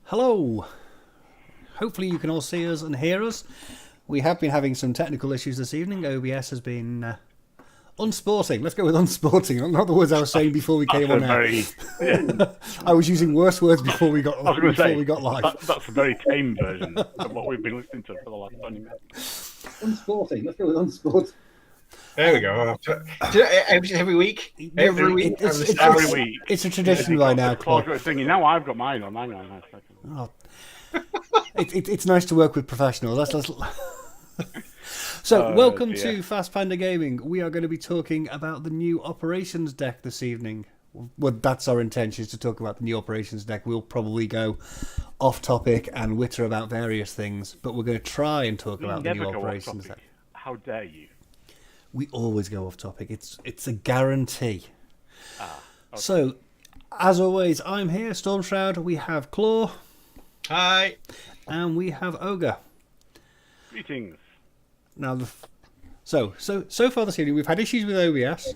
Hello. Hopefully you can all see us and hear us. We have been having some technical issues this evening. OBS has been unsporting. Let's go with unsporting. Not the words I was saying before we came on air. I was using worse words before we got live. That's a very tame version of what we've been listening to for the last 20 minutes. Unsporting. Let's go with unsporting. There we go. Every week. Every week. It's a tradition by now. Singing. Now I've got mine on. Hang on. Oh. It's nice to work with professionals. So, welcome to Fast Panda Gaming. We are going to be talking about the new Operations Dec this evening. Well, that's our intention, is to talk about the new Operations Dec. We'll probably go off topic and witter about various things, but we're going to try and talk about the new Operations Dec. How dare you? We always go off topic. It's a guarantee. Okay. So, as always, I'm here, Stormshroud. We have Claw. Hi. And we have Ogre. Greetings. Now, so far this evening, we've had issues with OBS.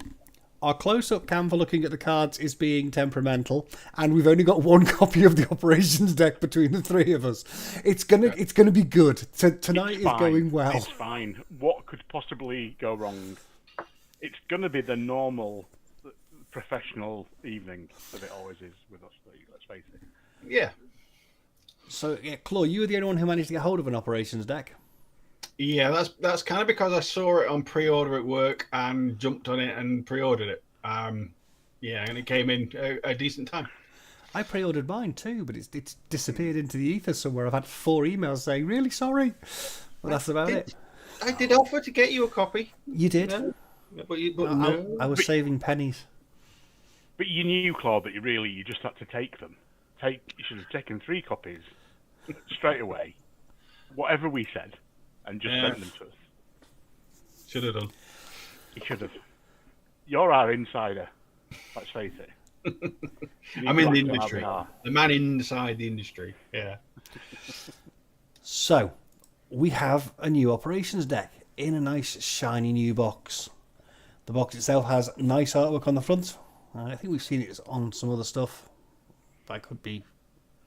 Our close-up cam for looking at the cards is being temperamental, and we've only got one copy of the Operations Dec between the three of us. It's gonna be good. Tonight is going well. It's fine. What could possibly go wrong? It's gonna be the normal, professional evening that it always is with us. Let's face it. Yeah. So, Claw, you were the only one who managed to get hold of an Operations Dec. Yeah, that's kind of because I saw it on pre-order at work and jumped on it and pre-ordered it. And it came in a decent time. I pre-ordered mine too, but it's disappeared into the ether somewhere. I've had 4 emails saying, really sorry. Well, that's about it. I did offer to get you a copy. You did? No, but no. I was saving pennies. But you knew, Claude, that you just had to take them. You should have taken 3 copies straight away, whatever we said, and just sent them to us. Should have done. You should have. You're our insider. Let's face it. I'm in the industry. The man inside the industry. Yeah. So, we have a new Operations Dec in a nice shiny new box. The box itself has nice artwork on the front. I think we've seen it on some other stuff. That could be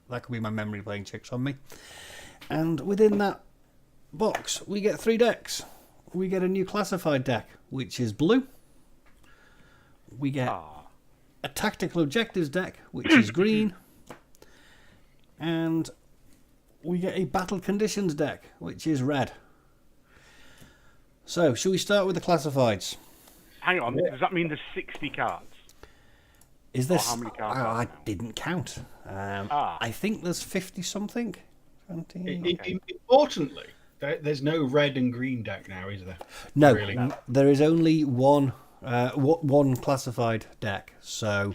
my memory playing tricks on me. And within that box, we get 3 decks. We get a new classified deck, which is blue. We get a tactical objectives deck, which is green. And we get a battle conditions deck, which is red. So, shall we start with the classifieds? Hang on, does that mean there's 60 cards? Is this? How many cards I didn't count. I think there's 50 something. 20. Importantly, there's no red and green deck now, is there? No, really? There is only one classified deck. So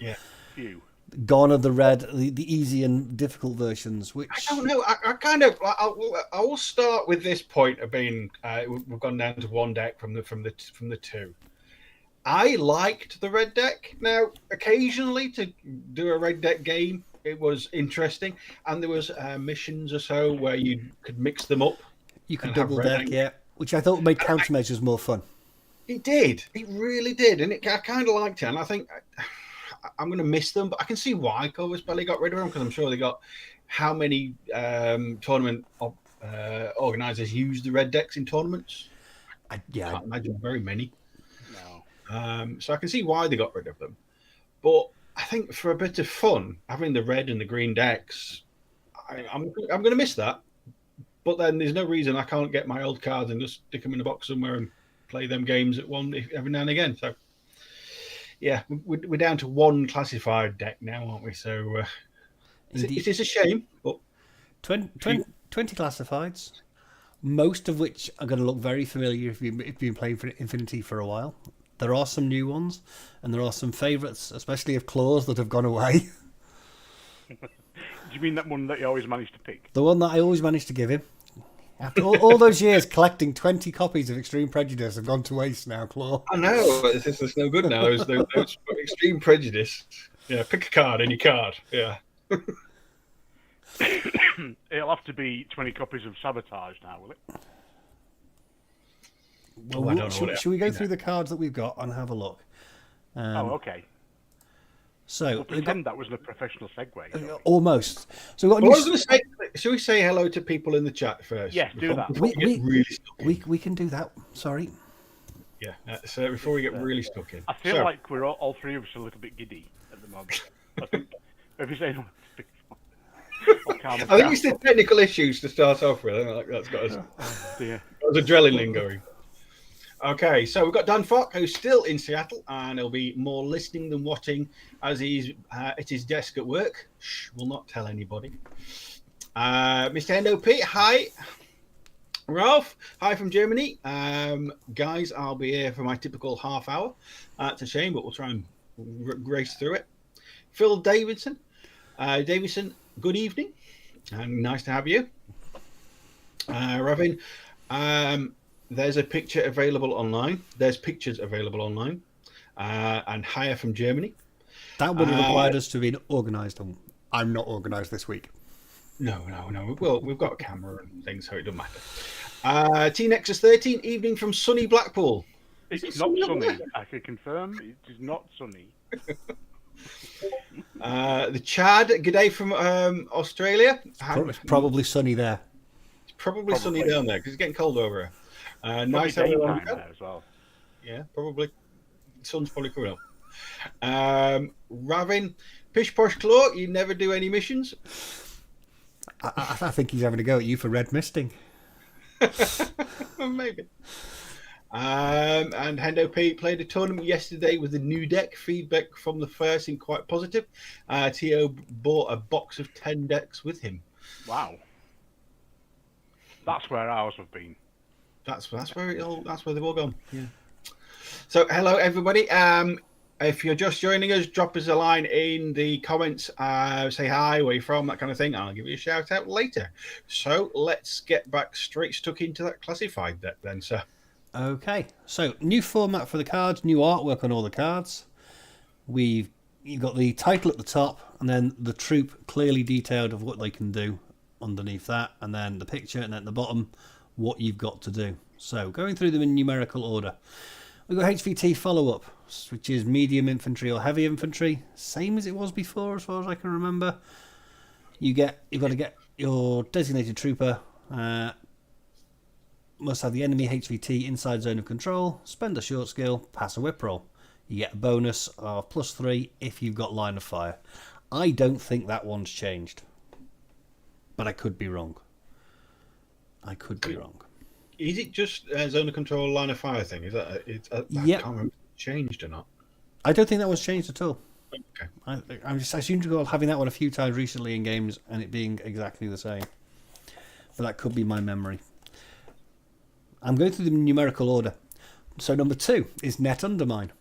Few. Gone are the red, the easy and difficult versions. Which I don't know. I will start with this point of being we've gone down to 1 deck from the 2. I liked the red deck. Now, occasionally to do a red deck game, it was interesting, and there was missions or so where you could mix them up. You could double deck, which I thought made countermeasures more fun. It did. It really did, and I kind of liked it. And I think I'm going to miss them, but I can see why Corvus Belly got rid of them, because I'm sure they got how many tournament organisers use the red decks in tournaments. I can't imagine very many. So I can see why they got rid of them. But I think for a bit of fun, having the red and the green decks, I'm going to miss that. But then there's no reason I can't get my old cards and just stick them in a box somewhere and play them games at one every now and again. So, yeah, we're down to 1 classified deck now, aren't we? So it is a shame. But 20 classifieds, most of which are going to look very familiar if you've been playing for Infinity for a while. There are some new ones, and there are some favourites, especially of Claws, that have gone away. Do you mean that one that you always manage to pick? The one that I always managed to give him. After all those years collecting 20 copies of Extreme Prejudice have gone to waste now, Claw. I know, it's no good now. Those Extreme Prejudice. Yeah, pick a card, any card. Yeah. It'll have to be 20 copies of Sabotage now, will it? Well, should we go through the cards that we've got and have a look? Okay. So Well, they've got, pretend that wasn't a professional segue. shall we? almost. So we've got a Well, I new. was going to say, should we say hello to people in the chat first? Yes, do that. Before we get really stuck in. We can do that. Sorry. Yeah, so before we get really stuck in. I feel So, like we're all three of us a little bit giddy at the moment. I think maybe say no. I think it's the technical issues to start off with. I think that's got us. Dear. There's adrenaline going. Okay, so we've got Dan Fock, who's still in Seattle, and he'll be more listening than watching as he's at his desk at work. Shh, will not tell anybody. Mr. NOP, hi. Ralph, hi from Germany. Guys, I'll be here for my typical half hour. It's a shame, but we'll try and race through it. Phil Davidson. Davidson, good evening. And nice to have you. Ravin, there's a picture available online. There's pictures available online. And higher from Germany. That would have required us to be organised. I'm not organised this week. No. Well, we've got a camera and things, so it doesn't matter. T-Nexus 13, evening from sunny Blackpool. It's not sunny. I can confirm it is not sunny. The Chad, good day from Australia. It's probably sunny there. It's probably sunny down there because it's getting cold over here. Nice Probably having you on daytime there as well. Yeah, probably. The sun's probably coming up. Ravin, Pish Posh Claw, you never do any missions. I think he's having a go at you for red misting. Maybe. And Hendo P played a tournament yesterday with the new deck. Feedback from the first seemed quite positive. Tio bought a box of 10 decks with him. Wow. That's where ours have been. That's where they've all gone. Yeah. So hello everybody. If you're just joining us, drop us a line in the comments. Say hi, where you from, that kind of thing. I'll give you a shout out later. So let's get back stuck into that classified deck then. So. Okay, so new format for the cards, new artwork on all the cards. You've got the title at the top, and then the troop clearly detailed of what they can do underneath that, and then the picture, and then at the bottom, what you've got to do. So going through them in numerical order. We've got HVT follow-up, which is medium infantry or heavy infantry, same as it was before as far as I can remember. You've got to get your designated trooper, must have the enemy HVT inside zone of control, spend a short skill, pass a whip roll. You get a bonus of +3 if you've got line of fire. I don't think that one's changed, but I could be wrong. Is it just zone of control line of fire thing? Is that I can't remember if it changed or not. I don't think that was changed at all. Okay. I seem to recall having that one a few times recently in games and it being exactly the same. But that could be my memory. I'm going through the numerical order. So number 2 is Net Undermine,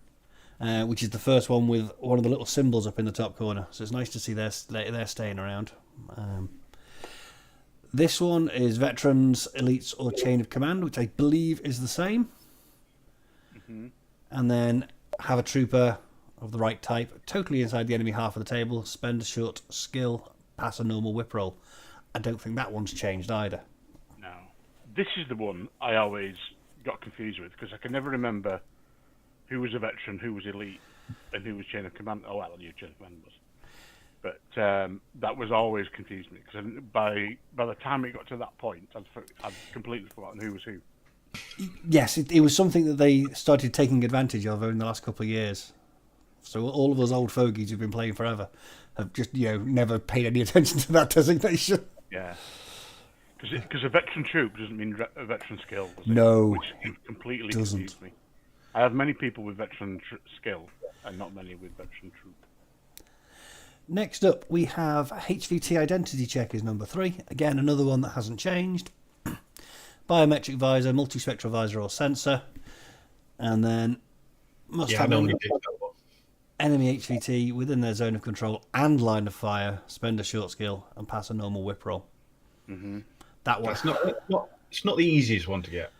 which is the first one with one of the little symbols up in the top corner. So it's nice to see they're staying around. This one is Veterans, Elites or Chain of Command, which I believe is the same. Mm-hmm. And then have a trooper of the right type, totally inside the enemy half of the table, spend a short skill, pass a normal whip roll. I don't think that one's changed either. No. This is the one I always got confused with because I can never remember who was a veteran, who was elite, and who was chain of command. Oh, well, I knew chain of command was. But that was always confused me because by the time it got to that point, I'd completely forgotten who was who. Yes, it was something that they started taking advantage of in the last couple of years. So all of us old fogies who've been playing forever have just never paid any attention to that designation. Yeah. Because a veteran troop doesn't mean a veteran skill, does it? No, which completely doesn't. confused me. I have many people with veteran skill and not many with veteran troop. Next up, we have HVT Identity Check is number 3. Again, another one that hasn't changed. Biometric visor, multispectral visor or sensor. And then must have enemy HVT within their zone of control and line of fire, spend a short skill and pass a normal whip roll. Mm-hmm. That one. It's not the easiest one to get.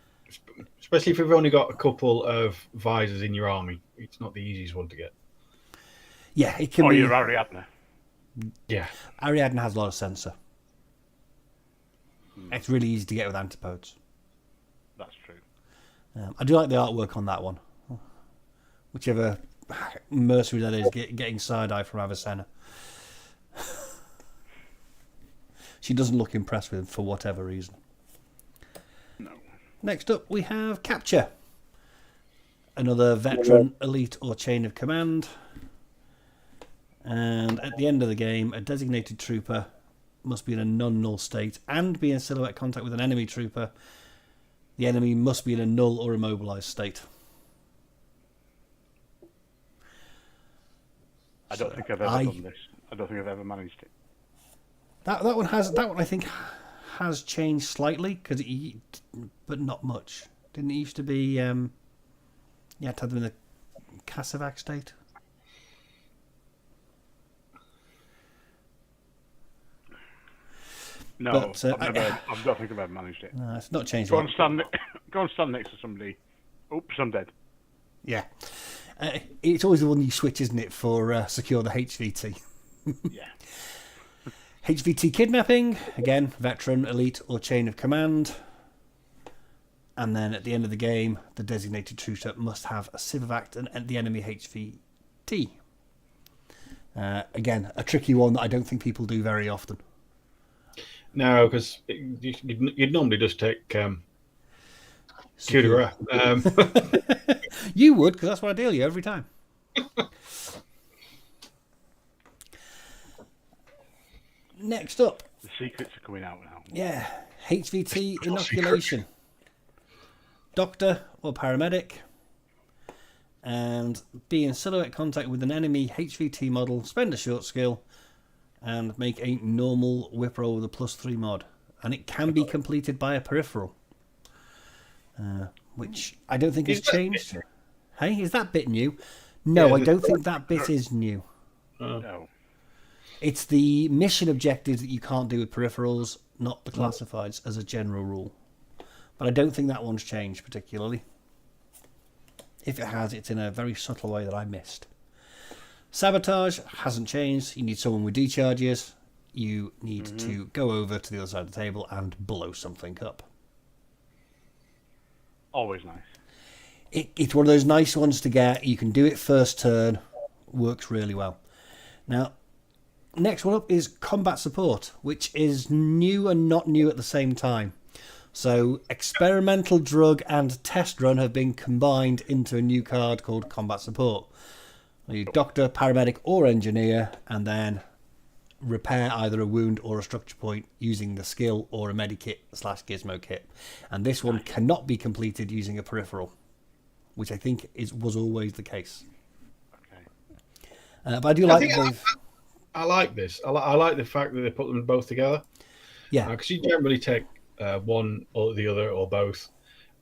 Especially if you've only got a couple of visors in your army. It's not the easiest one to get. Yeah, it can be. Or your Ariadne. Yeah. Ariadne has a lot of sensor. It's really easy to get with antipodes. That's true. I do like the artwork on that one. Whichever mercenary that is getting side-eye from Avicenna. She doesn't look impressed with him for whatever reason. No. Next up, we have Capture. Another veteran, elite, or chain of command. And at the end of the game, a designated trooper must be in a non-null state and be in silhouette contact with an enemy trooper. The enemy must be in a null or immobilized state. I don't think I've ever done this. I don't think I've ever managed it. That one I think has changed slightly but not much. Didn't it used to be? You had to have them in the Cassavac state. No, But, I don't think I've ever managed it. No, it's not changed. Go and stand next to somebody. Oops, I'm dead. Yeah, it's always the one you switch, isn't it, for secure the HVT? Yeah. HVT kidnapping, again, veteran, elite, or chain of command. And then at the end of the game, the designated trooper must have a Civivac and the enemy HVT. Again, a tricky one that I don't think people do very often. No, because you'd normally just take coup de grace. You would, because that's what I deal you every time. Next up. The secrets are coming out now. Yeah, HVT inoculation. Doctor or paramedic. And be in silhouette contact with an enemy HVT model, spend a short skill, and make a normal whip roll with a +3 mod. And it can be completed by a peripheral. Which I don't think has changed. Hey, is that bit new? No, Yeah, I don't think that bit is new. No. It's the mission objectives that you can't do with peripherals, not the classifieds, as a general rule. But I don't think that one's changed particularly. If it has, it's in a very subtle way that I missed. Sabotage hasn't changed. You need someone with decharges. You need to go over to the other side of the table and blow something up. Always nice. It's one of those nice ones to get. You can do it first turn. Works really well. Now, next one up is combat support, which is new and not new at the same time. So, experimental drug and test run have been combined into a new card called combat support. You doctor, paramedic, or engineer, and then repair either a wound or a structure point using the skill or a medikit / gizmo kit. And this one cannot be completed using a peripheral, which I think was always the case. Okay. But I do like that they've... I like this. I like the fact that they put them both together. Yeah. Because you generally take one or the other or both.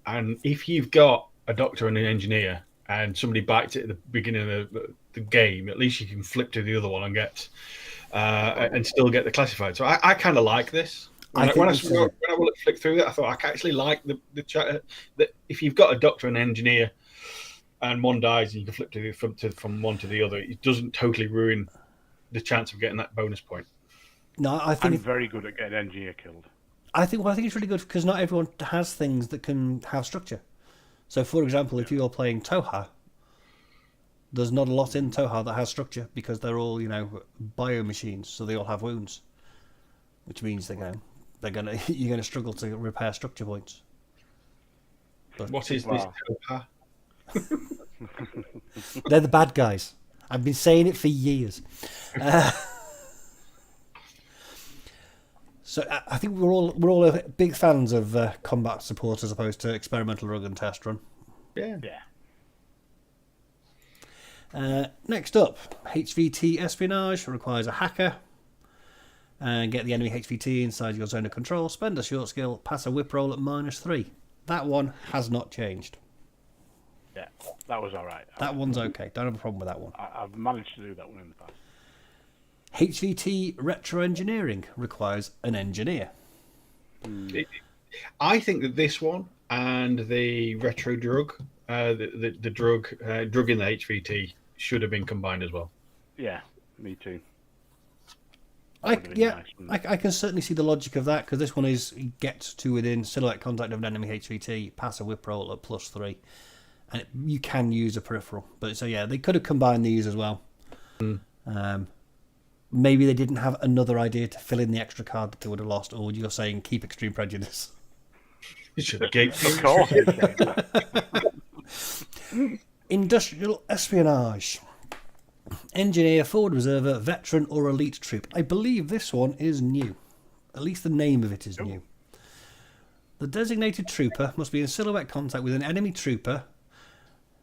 And if you've got a doctor and an engineer and somebody bites it at the beginning of the game, at least you can flip to the other one and get and still get the classified. So I kind of like this. When I flicked through that, I thought I actually like the chat that if you've got a doctor and an engineer and one dies and you can flip from one to the other, it doesn't totally ruin the chance of getting that bonus point. No, I think I'm very good at getting engineer killed. I think it's really good because not everyone has things that can have structure. So, for example, if you're playing Toha, there's not a lot in Toha that has structure because they're all, bio machines, so they all have wounds, which means you're gonna struggle to repair structure points. But What is this Toha? they're the bad guys. I've been saying it for years. So I think we're all big fans of combat support as opposed to experimental rug and test run. Yeah. Next up, HVT espionage requires a hacker. And get the enemy HVT inside your zone of control. Spend a short skill. Pass a whip roll at -3. That one has not changed. Yeah, that was all right. That one's okay. Don't have a problem with that one. I've managed to do that one in the past. HVT retro engineering requires an engineer. I think that this one and the retro drug, the drug in the HVT should have been combined as well. Yeah, me too. I can certainly see the logic of that because this one is get to within silhouette contact of an enemy HVT, pass a whip roll at +3, and you can use a peripheral. But so yeah, they could have combined these as well. Maybe they didn't have another idea to fill in the extra card that they would have lost, or you're saying keep Extreme Prejudice. You should have gave Of course. Industrial espionage. Engineer, forward observer, veteran, or elite troop. I believe this one is new. At least the name of it is new. The designated trooper must be in silhouette contact with an enemy trooper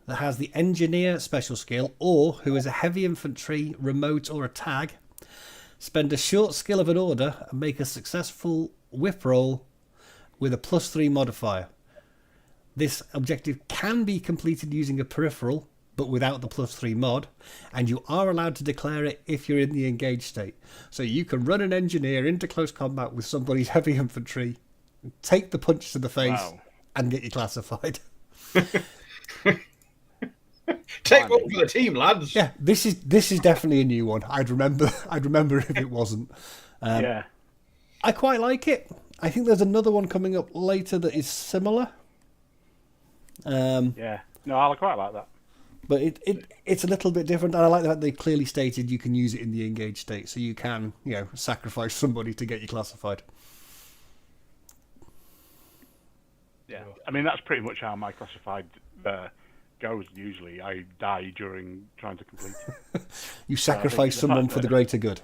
that has the engineer special skill, or who is a heavy infantry, remote, or a tag. Spend a short skill of an order and make a successful whip roll with a +3 modifier. This objective can be completed using a peripheral, but without the +3 mod, and you are allowed to declare it if you're in the engaged state. So you can run an engineer into close combat with somebody's heavy infantry, take the punch to the face, and get you classified. Take one for the team, lads. Yeah, this is definitely a new one. I'd remember if it wasn't. Yeah. I quite like it. I think there's another one coming up later that is similar. Yeah. No, I quite like that. But it's a little bit different, and I like that they clearly stated you can use it in the engaged state, so you can, sacrifice somebody to get you classified. Yeah. I mean, that's pretty much how my classified goes usually. I die during trying to complete it. You sacrifice someone for the greater good.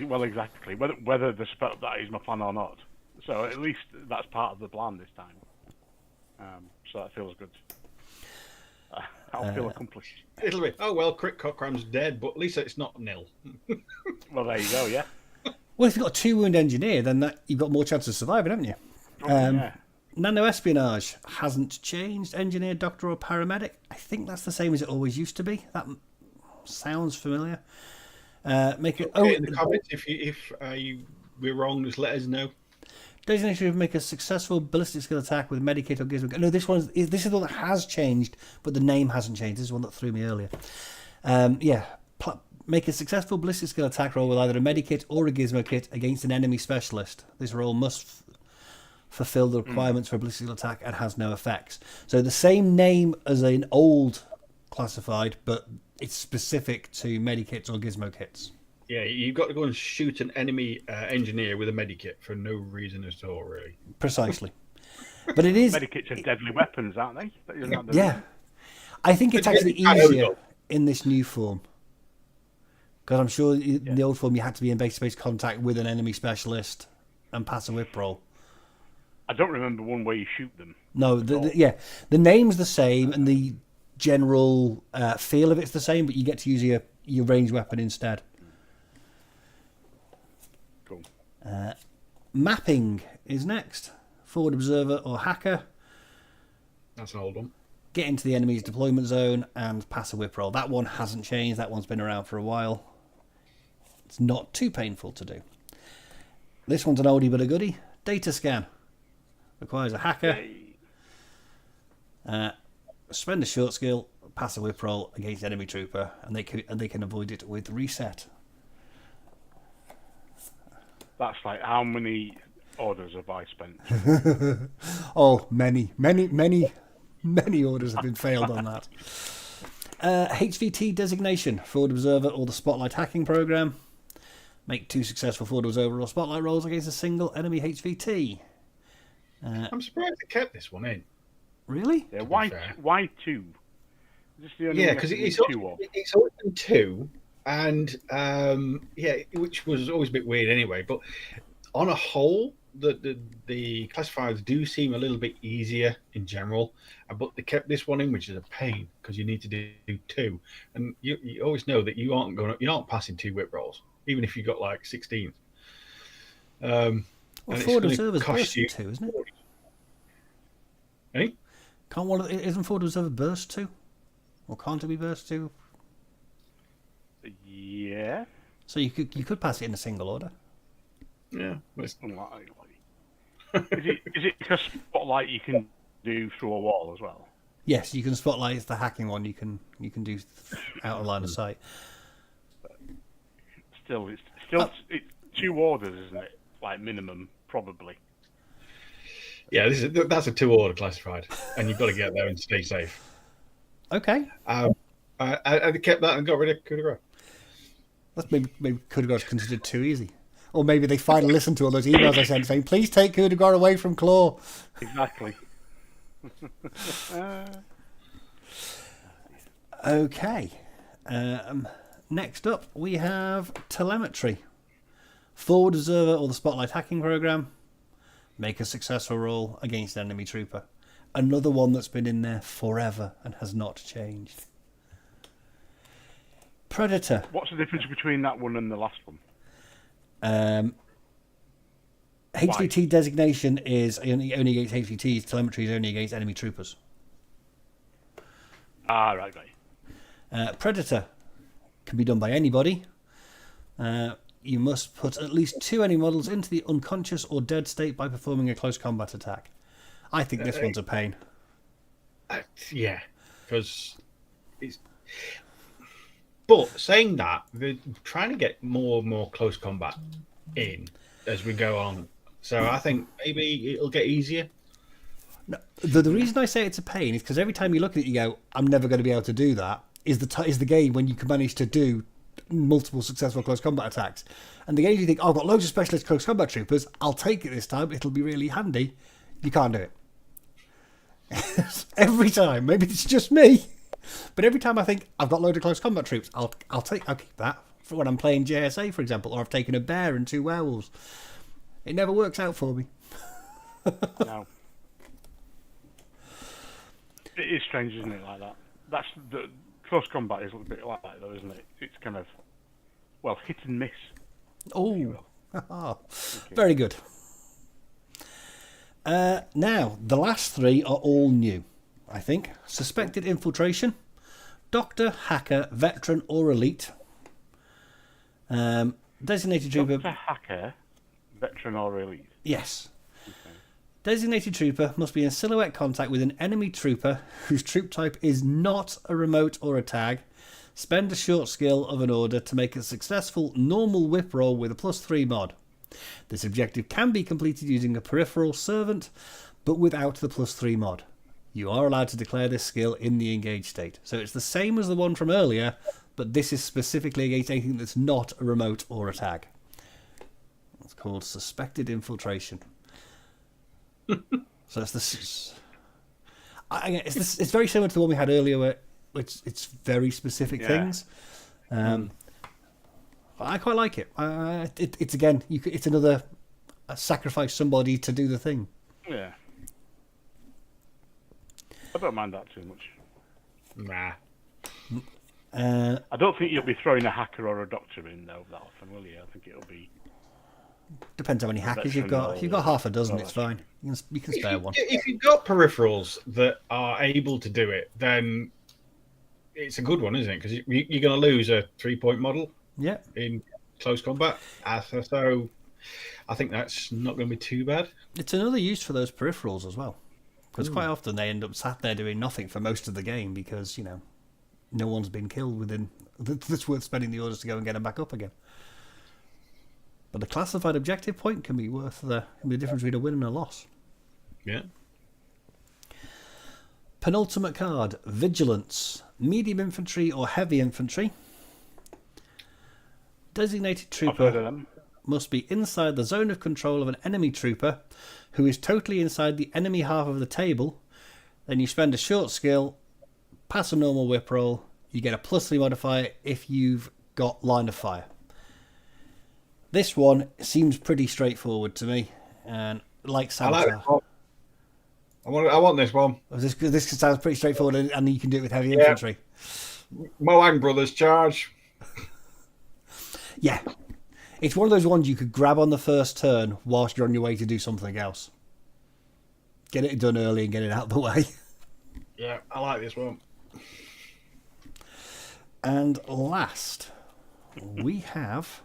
Well, exactly. Whether that is my plan or not. So at least that's part of the plan this time. So that feels good. I'll feel accomplished. It'll be, oh well, Crick Cochran's dead, but at least it's not nil. Well, there you go, yeah. Well, if you've got a 2-wound engineer, then you've got more chance of surviving, haven't you? Yeah. Nano-espionage hasn't changed. Engineer, doctor, or paramedic. I think that's the same as it always used to be. That sounds familiar. Make it. In the comments, if we're wrong, just let us know. Designated to make a successful ballistic skill attack with Medikit or Gizmo. No, this is the one that has changed, but the name hasn't changed. This is one that threw me earlier. Make a successful ballistic skill attack roll with either a Medikit or a Gizmo kit against an enemy specialist. This roll must fulfill the requirements for a ballistic skill attack and has no effects. So the same name as an old classified, but it's specific to Medikits or Gizmo kits. Yeah, you've got to go and shoot an enemy engineer with a medikit for no reason at all, really. Precisely. But it is... Medikits are deadly weapons, aren't they? Yeah. I think it's actually easier in this new form. Because I'm sure in the old form you had to be in base-to-base contact with an enemy specialist and pass a whip roll. I don't remember one where you shoot them. No, the name's the same and the general feel of it's the same, but you get to use your ranged weapon instead. Cool. Mapping is next. Forward observer or hacker. That's an old one. Get into the enemy's deployment zone and pass a whip roll. That one hasn't changed. That one's been around for a while. It's not too painful to do. This one's an oldie but a goodie. Data scan. Requires a hacker. Spend a short skill, pass a whip roll against enemy trooper, and they can avoid it with reset. That's like how many orders have I spent? Oh, many orders have been failed on that. HVT designation, forward observer or the spotlight hacking program. Make 2 successful forward observer or spotlight rolls against a single enemy HVT. I'm surprised they kept this one in. Really? Yeah, why 2? Is this the only Yeah, because it's always been 2, and which was always a bit weird anyway. But on a whole, the classifiers do seem a little bit easier in general. But they kept this one in, which is a pain because you need to do 2, and you always know that you're not passing 2 whip rolls, even if you got like 16. Well, forward observer's burst 2, isn't it? Eh? Isn't forward observer burst 2? Or can't it be burst 2? Yeah. So you could pass it in a single order. Yeah. It's unlikely. Is it because spotlight you can do through a wall as well? Yes, you can spotlight. It's the hacking one. You can do out of line of sight. Still, it's 2 orders, isn't it? Like minimum, probably. Yeah, that's a 2 order classified, and you've got to get there and stay safe. Okay. I kept that and got rid of coup de grace. That's maybe coup de grace considered too easy. Or maybe they finally listened to all those emails I sent saying, please take coup de grace away from Claw. Exactly. Okay. Next up, we have telemetry. Forward observer or the spotlight hacking program. Make a successful roll against an enemy trooper. Another one that's been in there forever and has not changed. Predator. What's the difference between that one and the last one? HVT designation is only against HVTs. Telemetry is only against enemy troopers. Ah, right. Predator can be done by anybody. You must put at least 2 enemy models into the unconscious or dead state by performing a close combat attack. I think this one's a pain. Yeah, because it's. But saying that, they're trying to get more and more close combat in as we go on. So I think maybe it'll get easier. No, the reason I say it's a pain is because every time you look at it, you go, "I'm never going to be able to do that." Is the game when you can manage to do multiple successful close combat attacks, and the games you think, "Oh, I've got loads of specialist close combat troopers. I'll take it this time. It'll be really handy." You can't do it. Every time. Maybe it's just me, but every time I think I've got loads of close combat troops, I'll keep that for when I'm playing JSA, for example, or I've taken a bear and 2 werewolves. It never works out for me. No. It is strange, isn't it, like that? That's the close combat is a little bit like that, though, isn't it? It's kind of, well, hit and miss. Oh, very good. Now, the last 3 are all new, I think. Suspected infiltration, doctor, hacker, veteran, or elite. Designated trooper. Doctor, hacker, veteran, or elite. Yes. Designated trooper must be in silhouette contact with an enemy trooper whose troop type is not a remote or a tag. Spend a short skill of an order to make a successful normal whip roll with a +3 mod. This objective can be completed using a peripheral servant, but without the +3 mod. You are allowed to declare this skill in the engaged state. So it's the same as the one from earlier, but this is specifically against anything that's not a remote or a tag. It's called suspected infiltration. So it's very similar to the one we had earlier, where it's very specific things. I quite like it. It's again, it's another sacrifice somebody to do the thing. Yeah, I don't mind that too much. Nah. I don't think you'll be throwing a hacker or a doctor in though that often, will you? I think it'll be. Depends how many hackers you've got. If you've got half a dozen, it's fine. You can spare one. If you've got peripherals that are able to do it, then it's a good one, isn't it? Because you're going to lose a 3-point model. Yeah. In close combat. So I think that's not going to be too bad. It's another use for those peripherals as well. Because quite often they end up sat there doing nothing for most of the game because, no one's been killed within... That's worth spending the orders to go and get them back up again. But the classified objective point can be worth the difference between a win and a loss. Yeah. Penultimate card, Vigilance. Medium infantry or heavy infantry. Designated trooper must be inside the zone of control of an enemy trooper who is totally inside the enemy half of the table. Then you spend a short skill, pass a normal whip roll. You get a +3 modifier if you've got line of fire. This one seems pretty straightforward to me, and like Saboteur. I want this one. This sounds pretty straightforward, and you can do it with heavy infantry. Moang Brothers charge. Yeah, it's one of those ones you could grab on the first turn whilst you're on your way to do something else. Get it done early and get it out of the way. Yeah, I like this one. And last, we have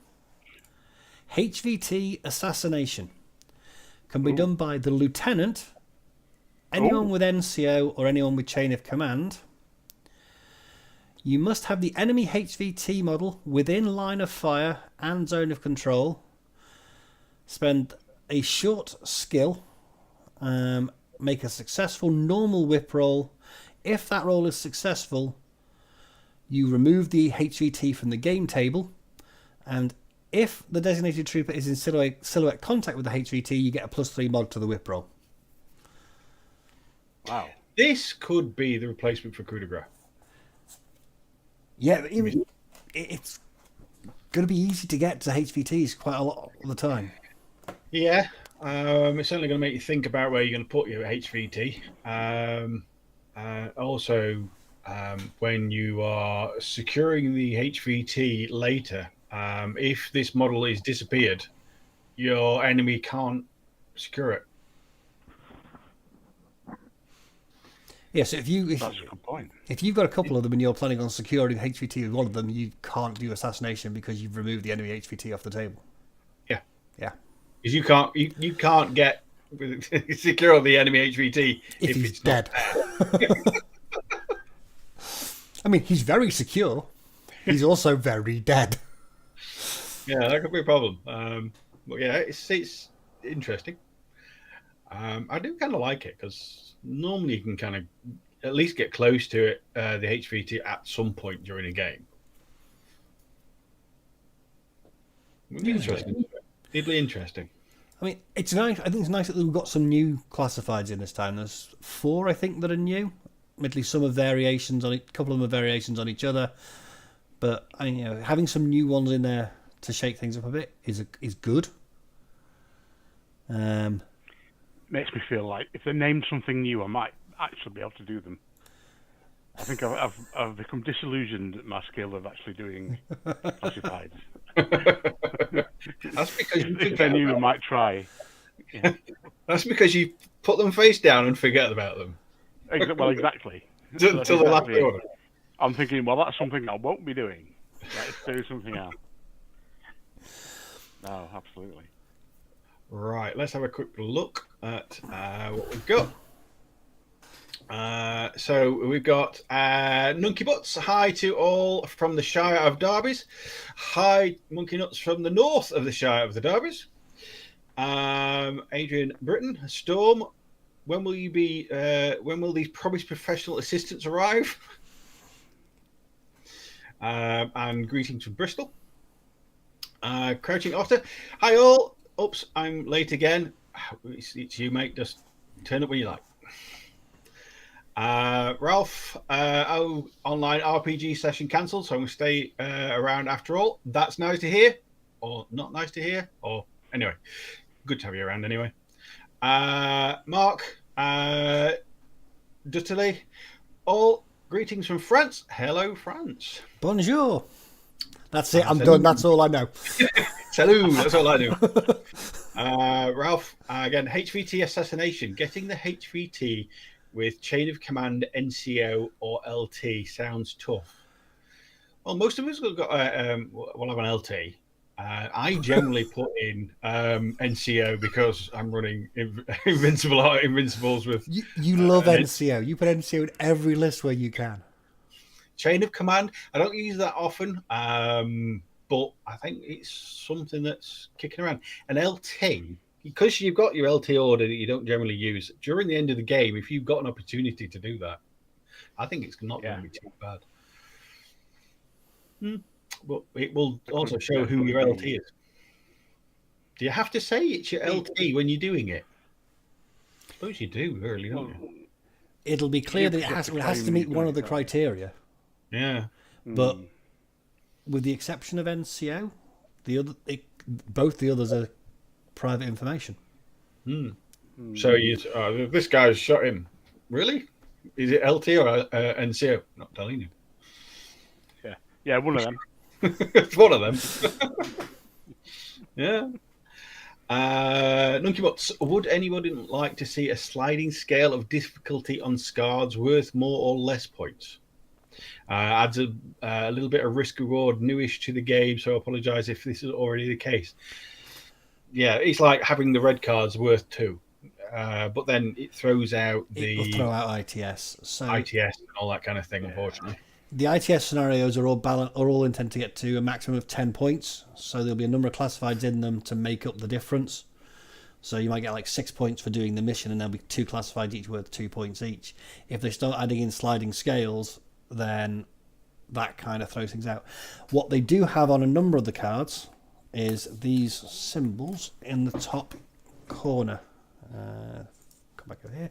HVT Assassination. Can be done by the Lieutenant, anyone with NCO, or anyone with Chain of Command. You must have the enemy HVT model within line of fire and zone of control. Spend a short skill. Make a successful normal whip roll If that roll is successful, you remove the HVT from the game table, and if the designated trooper is in silhouette contact with the HVT, you get a +3 mod to the whip roll. Wow. This could be the replacement for coup de grace. Yeah, it's going to be easy to get to HVTs quite a lot of the time. Yeah, it's certainly going to make you think about where you're going to put your HVT. Also, when you are securing the HVT later, if this model is disappeared, your enemy can't secure it. Yes, yeah, so that's a good point. If you've got a couple of them and you're planning on securing HVT with one of them, you can't do assassination because you've removed the enemy HVT off the table. Yeah. Because you can't get secure the enemy HVT if he's dead. I mean, he's very secure. He's also very dead. Yeah, that could be a problem. But yeah, it's interesting. I do kind of like it because normally you can kind of at least get close to it, the HVT at some point during a game. Interesting. It'd be interesting. I mean, it's nice. I think it's nice that we've got some new classifieds in this time. There's 4, I think, that are new. Admittedly, some are variations on it. A couple of them are variations on each other. But having some new ones in there to shake things up a bit is good. Makes me feel like if they named something new, I might actually be able to do them. I think I've become disillusioned at my skill of actually doing classifieds. That's because if they knew, I might try. Yeah. That's because you put them face down and forget about them. Well, exactly. Till the last order. I'm thinking, well, that's something I won't be doing. Let's do something else. No, absolutely. Right, let's have a quick look at what we've got. So we've got Nunky Butts. Hi to all from the Shire of Derbies. Hi, Monkey Nuts from the north of the Shire of the Derbies. Adrian Britton, Storm. When will you be? When will these promised professional assistants arrive? And greetings from Bristol. Crouching Otter. Hi all. Oops, I'm late again. It's you, mate. Just turn up when you like. Ralph, online RPG session cancelled, so I'm going to stay around after all. That's nice to hear, or not nice to hear, or anyway, good to have you around anyway. Mark, Dutterley, all greetings from France. Hello, France. Bonjour. That's it. I'm done. That's all I know. Salut. That's all I do. Ralph, again, HVT assassination. Getting the HVT with chain of command, NCO, or LT sounds tough. Well, most of us will have an LT. I generally put in NCO because I'm running Invincibles with. You love NCO. You put NCO in every list where you can. Chain of command. I don't use that often, but I think it's something that's kicking around. An LT. Because you've got your LT order that you don't generally use, during the end of the game, if you've got an opportunity to do that, I think it's not going to be too bad. But it will also show who your LT is. Do you have to say it's your LT when you're doing it? I suppose you do, really, don't you? It'll be clear that it has to meet one of the criteria. Yeah. But with the exception of NCO, both the others are private information. So this guy's shot him. Really? Is it LT or NCO? Not telling you. Yeah, one of them. It's one of them. Yeah. Nunky Butts, would anybody like to see a sliding scale of difficulty on Scards worth more or less points? Adds a little bit of risk reward newish to the game, so I apologise if this is already the case. Yeah, it's like having the red cards worth 2, but then it throws out It'll throw out ITS, ITS and all that kind of thing. Unfortunately, the ITS scenarios are all intended to get to a maximum of 10 points, so there'll be a number of classifieds in them to make up the difference. So you might get like 6 points for doing the mission, and there'll be 2 classified each worth 2 points each. If they start adding in sliding scales, then that kind of throws things out. What they do have on a number of the cards is these symbols in the top corner. Come back over here.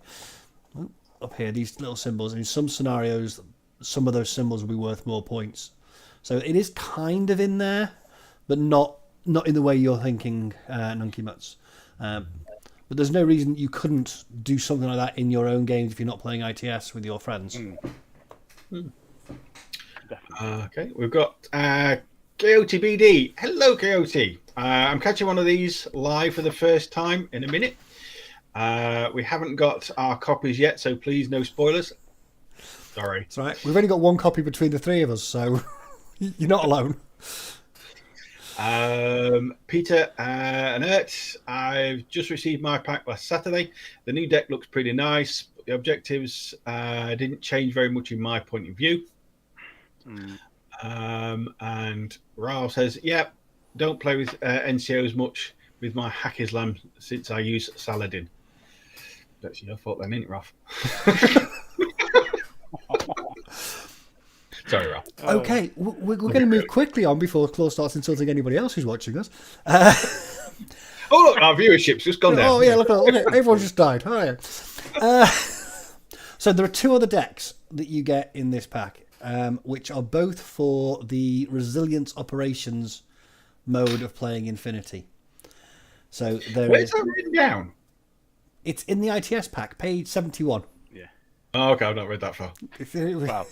Up here, these little symbols. In some scenarios, some of those symbols will be worth more points. So it is kind of in there, but not in the way you're thinking, Nunky Mutts. But there's no reason you couldn't do something like that in your own games if you're not playing ITS with your friends. Okay, we've got Coyote BD. Hello, Coyote. I'm catching one of these live for the first time in a minute. We haven't got our copies yet, so please no spoilers. Sorry. That's right. We've only got one copy between the three of us, so you're not alone. Peter and Ert, I've just received my pack last Saturday. The new deck looks pretty nice, but the objectives didn't change very much in my point of view. And Ralph says, "Yep, don't play with NCOs much with my hack Islam since I use Saladin." That's your fault then, isn't it, Ralph? Sorry, Ralph. Okay, we're going to move quickly on before Claw starts insulting anybody else who's watching us. Oh, look, our viewership's just gone down. Oh, yeah, look, everyone just died. All right. So there are 2 other decks that you get in this pack, which are both for the Resilience Operations mode of playing Infinity. So Where's that written down? It's in the ITS pack, page 71. Yeah. Oh, okay, I've not read that far. Wow.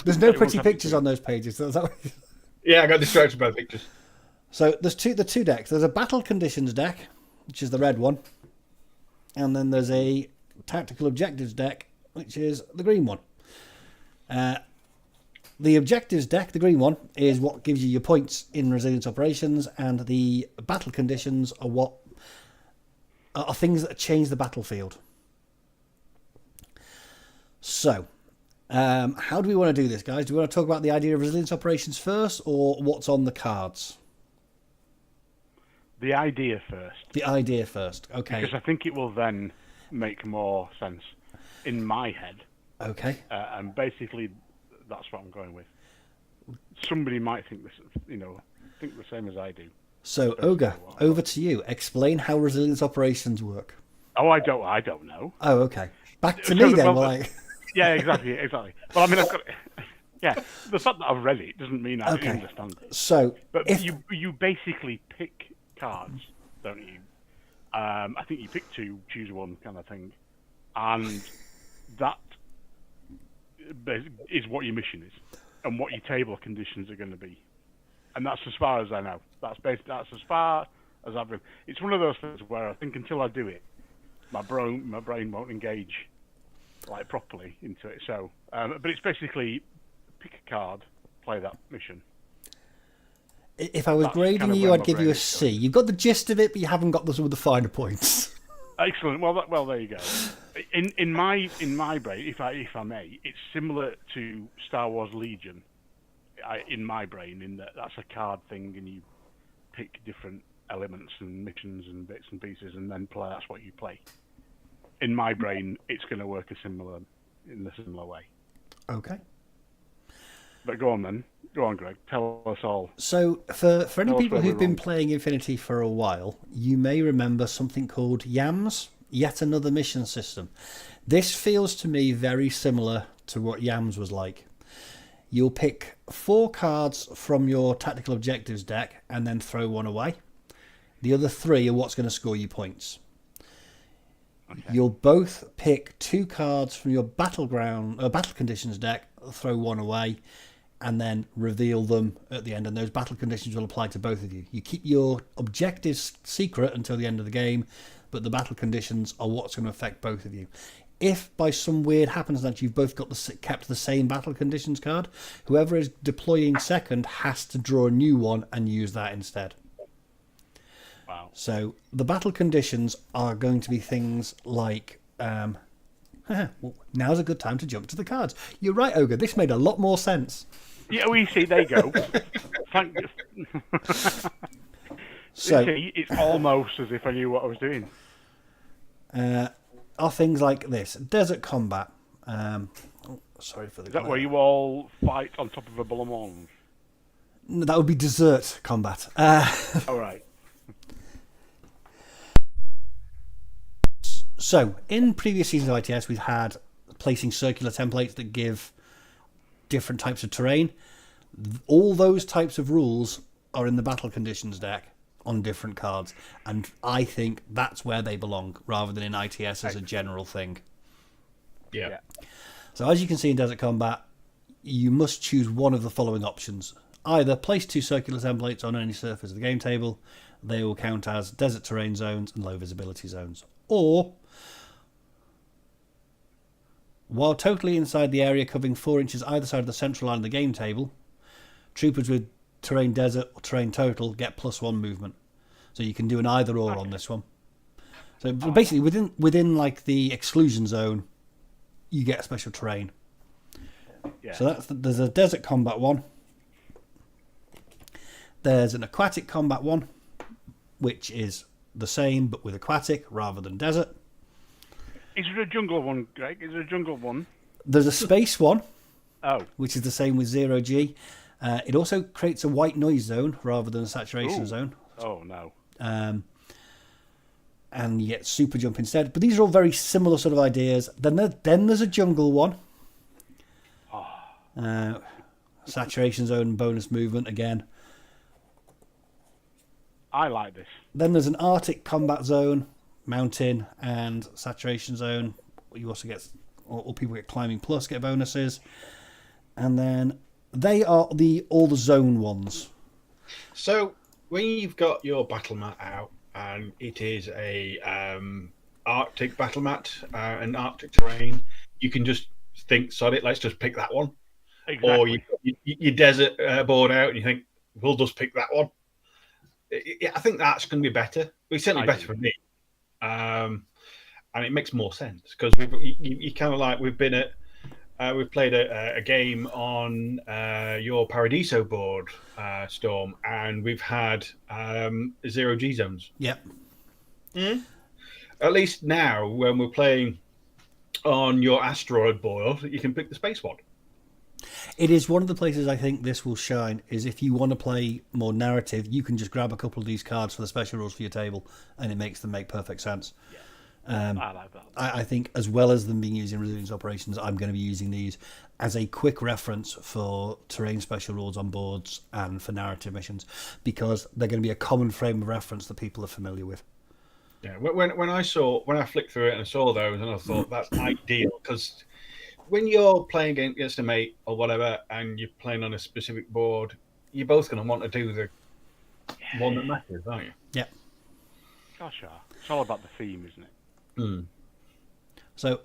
There's no pretty pictures on those pages. Is that what... Yeah, I got distracted by the pictures. So there's the two decks. There's a Battle Conditions deck, which is the red one. And then there's a Tactical Objectives deck, which is the green one. The Objectives deck, the green one, is what gives you your points in Resilience Operations, and the Battle Conditions are what are things that change the battlefield. So, how do we want to do this, guys? Do we want to talk about the idea of Resilience Operations first, or what's on the cards? The idea first. The idea first, okay. Because I think it will then make more sense in my head. Okay. And basically, that's what I'm going with. Somebody might think this, think the same as I do. So, Ogre, over to you. Explain how Resilience Operations work. Oh, I don't know. Oh, okay. Back to me then. Yeah, exactly. Well, I mean, I've got. Yeah, the fact that I've read it doesn't mean I understand it. So, but you basically pick cards, don't you? I think you pick 2, choose one, kind of thing, and that is what your mission is, and what your table conditions are going to be, and that's as far as I know. That's as far as I've read. It's one of those things where I think until I do it, my brain won't engage like properly into it. So, but it's basically pick a card, play that mission. If I was grading you, I'd give you a C. You've got the gist of it, but you haven't got some of the finer points. Excellent. Well, there you go. In my brain, if I may, it's similar to Star Wars Legion. In my brain, in that's a card thing, and you pick different elements and missions and bits and pieces, and then play. That's what you play. In my brain, it's going to work in a similar way. Okay. But go on then. Go on, Greg. Tell us all. So, for any people who've been playing Infinity for a while, you may remember something called YAMS, Yet Another Mission System. This feels to me very similar to what YAMS was like. You'll pick 4 cards from your Tactical Objectives deck and then throw 1 away. The other 3 are what's going to score you points. Okay. You'll both pick 2 cards from your Battle Conditions deck, throw 1 away, and then reveal them at the end, and those battle conditions will apply to both of you. You keep your objectives secret until the end of the game, but the battle conditions are what's going to affect both of you. If by some weird happens that you've both kept the same battle conditions card, whoever is deploying second has to draw a new one and use that instead. Wow. So the battle conditions are going to be things like... well, now's a good time to jump to the cards. You're right, Ogre. This made a lot more sense. Yeah, we see. There you go. So, See, it's almost as if I knew what I was doing. are things like this. Desert combat. Sorry for the Is that glare. where you all fight on top of a ballon? No, that would be desert combat. All right. So, in previous seasons of ITS, we've had placing circular templates that give different types of terrain. All those types of rules are in the battle conditions deck on different cards, and I think that's where they belong rather than in ITS as a general thing. Yeah. So as you can see in Desert Combat, you must choose one of the following options. Either place 2 circular templates on any surface of the game table. They will count as desert terrain zones and low visibility zones. Or, while totally inside the area covering 4 inches either side of the central line of the game table, troopers with terrain desert or terrain total get +1 movement. So you can do an either or on this one. So basically within like the exclusion zone, you get a special terrain. Yeah. So there's a desert combat one. There's an aquatic combat one, which is the same but with aquatic rather than desert. Is there a jungle one, Greg? Is there a jungle one? There's a space one, Oh. which is the same with 0G. It also creates a white noise zone rather than a saturation zone. Oh, no. And you get super jump instead. But these are all very similar sort of ideas. Then there's a jungle one. Saturation zone, bonus movement again. I like this. Then there's an Arctic combat zone, mountain, and saturation zone. You also get, or people get climbing plus, get bonuses. And then they are all the zone ones. So when you've got your battle mat out and it is a Arctic battle mat and Arctic terrain, you can just think, sod it, let's just pick that one. Exactly. Or you desert board out and you think, we'll just pick that one. I think that's going to be better. It's certainly better for me. And it makes more sense because you kind of like we've played a game on your Paradiso board, Storm, and we've had 0G zones. Yep. At least now, when we're playing on your asteroid board, you can pick the space one. It is one of the places I think this will shine, is if you want to play more narrative, you can just grab a couple of these cards for the special rules for your table, and it makes them make perfect sense. Yeah. I like that. I think as well as them being used in resilience operations, I'm going to be using these as a quick reference for terrain special rules on boards and for narrative missions, because they're going to be a common frame of reference that people are familiar with. Yeah, when I flicked through it and I saw those, and I thought that's ideal because when you're playing against a mate or whatever, and you're playing on a specific board, you're both going to want to do the one that matters, aren't you? Yeah. Gosh, it's all about the theme, isn't it? So,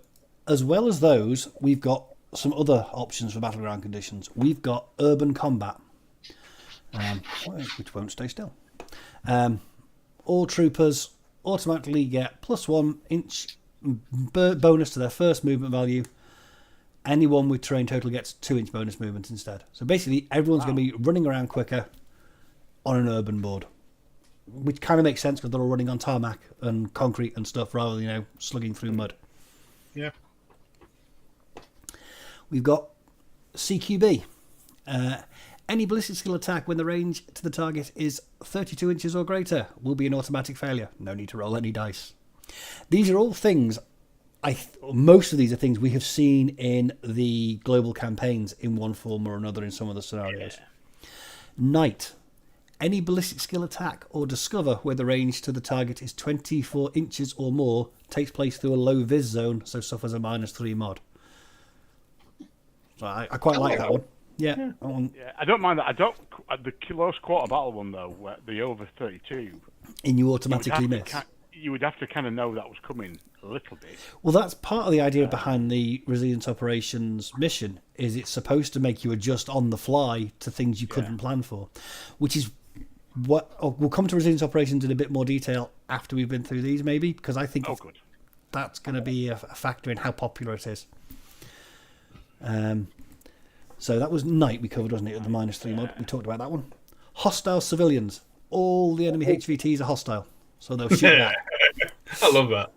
as well as those, we've got some other options for battleground conditions. We've got urban combat, which won't stay still. All troopers automatically get +1 inch bonus to their first movement value. Anyone with terrain total gets 2 inch bonus movement instead. So basically, everyone's going to be running around quicker on an urban board, which kind of makes sense because they're all running on tarmac and concrete and stuff rather than slugging through mud. Yeah. We've got CQB. Any ballistic skill attack when the range to the target is 32 inches or greater will be an automatic failure. No need to roll any dice. These are all things, most of these are things we have seen in the global campaigns in one form or another in some of the scenarios. Yeah. Knight. Any ballistic skill attack or discover where the range to the target is 24 inches or more takes place through a low vis zone, so suffers a -3 mod. So I quite like that one. Yeah. Yeah, I don't mind that. I don't. The close quarter battle one though, where the over 32. And you automatically miss. You would have to kind of know that was coming a little bit. Well, that's part of the idea behind the resilience operations mission. Is it's supposed to make you adjust on the fly to things you couldn't plan for, which is what we'll come to resilience operations in a bit more detail after we've been through these, maybe, because I think that's going to be a factor in how popular it is. So that was Night we covered, wasn't it? At the -3 mod, we talked about that one. Hostile civilians. all the enemy HVTs are hostile, so they'll shoot back. I love that.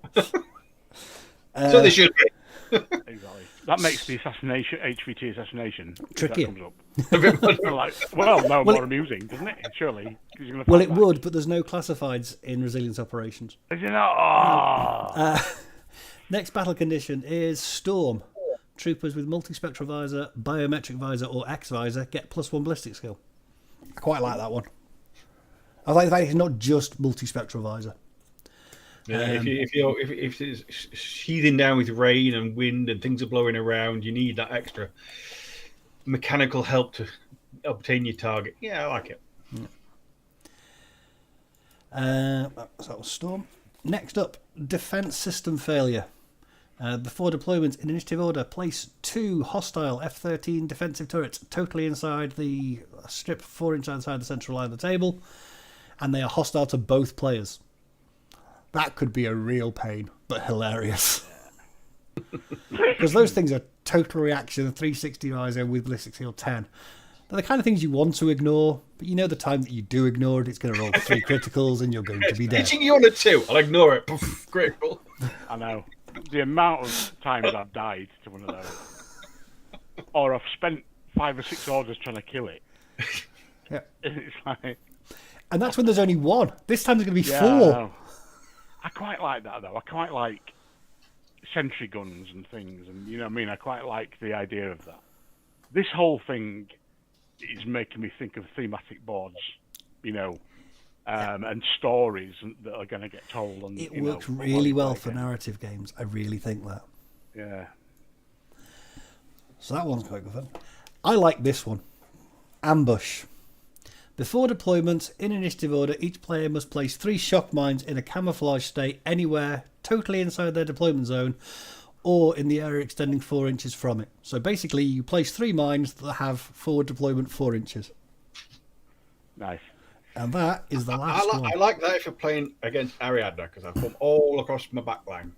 So they should be. Exactly. That makes the HVT assassination trickier. That comes up. Like, more amusing, doesn't it? Surely. You're gonna Well, fight it would, but there's no classifieds in resilience operations. Is it not? Oh. Next battle condition is Storm. Troopers with multispectral visor, biometric visor, or X visor get +1 ballistic skill. I quite like that one. I like the fact it's not just multispectral visor. Yeah, if it's sheathing down with rain and wind and things are blowing around, you need that extra mechanical help to obtain your target. Yeah, I like it. So that was Storm. Next up, defense system failure. Before deployment in initiative order, place 2 hostile F-13 defensive turrets totally inside the strip 4 inches inside the central line of the table, and they are hostile to both players. That could be a real pain, but hilarious. Because those things are total reaction, 360 visor with ballistic skill 10. They're the kind of things you want to ignore, but you know the time that you do ignore it, it's going to roll 3 criticals and you're going to be dead. Pitching you on a 2, I'll ignore it. Critical. I know. The amount of times I've died to one of those. Or I've spent 5 or 6 orders trying to kill it. Yeah. It's like... And that's when there's only 1. This time there's going to be 4. I quite like that, though. I quite like sentry guns and things, and you know what I mean? I quite like the idea of that. This whole thing is making me think of thematic boards, you know, and stories that are going to get told. And it works really well for narrative games. I really think that. Yeah. So that one's quite good fun. I like this one. Ambush. Before deployment, in initiative order, each player must place 3 shock mines in a camouflage state anywhere, totally inside their deployment zone, or in the area extending 4 inches from it. So basically, you place 3 mines that have forward deployment 4 inches. Nice. And that is the last one. I like that if you're playing against Ariadna, because I've come all across my back line.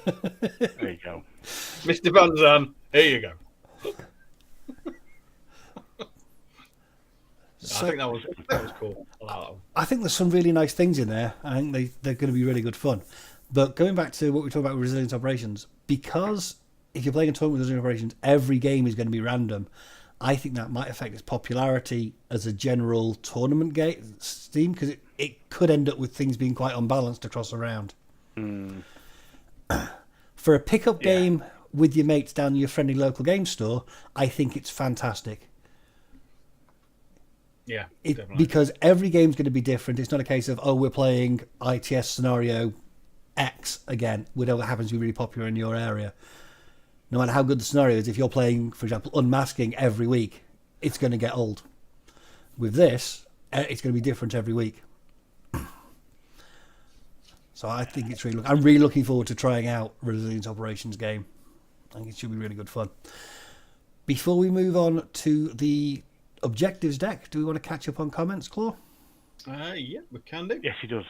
There you go. Mr. Van Zandt, here you go. So, I think that was cool. I think there's some really nice things in there. I think they're going to be really good fun. But going back to what we talked about with Resilience Operations, because if you're playing a tournament with Resilience Operations, every game is going to be random. I think that might affect its popularity as a general tournament game theme, because it could end up with things being quite unbalanced across a round. For a pickup game with your mates down your friendly local game store, I think it's fantastic. Yeah, because every game's going to be different. It's not a case of, we're playing ITS scenario X again, whatever happens to be really popular in your area. No matter how good the scenario is, if you're playing, for example, Unmasking every week, it's going to get old. With this, it's going to be different every week. So I think it's I'm really looking forward to trying out Resilience Operations game. I think it should be really good fun. Before we move on to the Objectives deck, do we want to catch up on comments, Claw? Yeah, we can do. Yes, he does.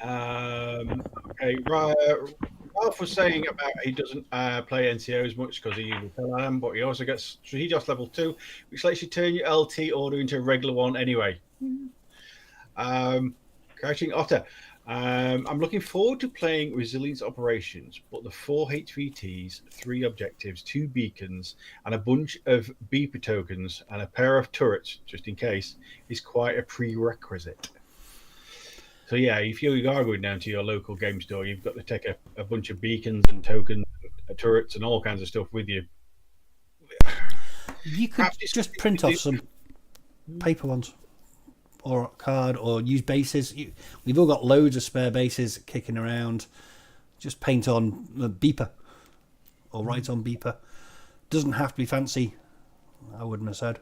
Okay, Ralph was saying about he doesn't play NCOs much because he uses Pelham, but he also gets Strategos level 2, which lets you turn your LT order into a regular one anyway. Crouching Otter. I'm looking forward to playing Resilience Operations, but the 4 HVTs, 3 objectives, 2 beacons, and a bunch of beeper tokens and a pair of turrets, just in case, is quite a prerequisite. So yeah, if you are going down to your local game store, you've got to take a bunch of beacons and tokens, turrets, and all kinds of stuff with you. You could just print off some paper ones, or a card, or use bases. We've all got loads of spare bases kicking around. Just paint on the beeper, or write on beeper. Doesn't have to be fancy, I wouldn't have said.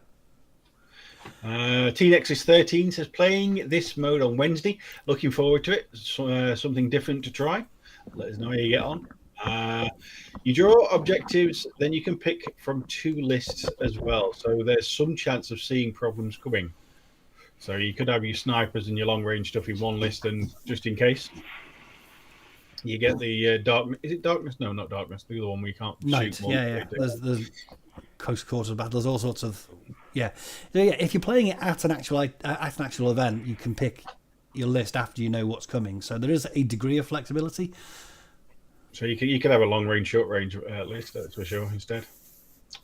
T-Nexus 13 says playing this mode on Wednesday. Looking forward to it. Something different to try. Let us know how you get on. You draw objectives, then you can pick from 2 lists as well. So there's some chance of seeing problems coming. So you could have your snipers and your long range stuff in one list, and just in case, you get the darkness. Is it darkness? No, not darkness. The other one we can't Night. shoot. Yeah. There's close quarters battle. There's all sorts of Yeah. So yeah, if you're playing it at an actual event, you can pick your list after you know what's coming. So there is a degree of flexibility. So you could have a long range, short range list, that's for sure. Instead,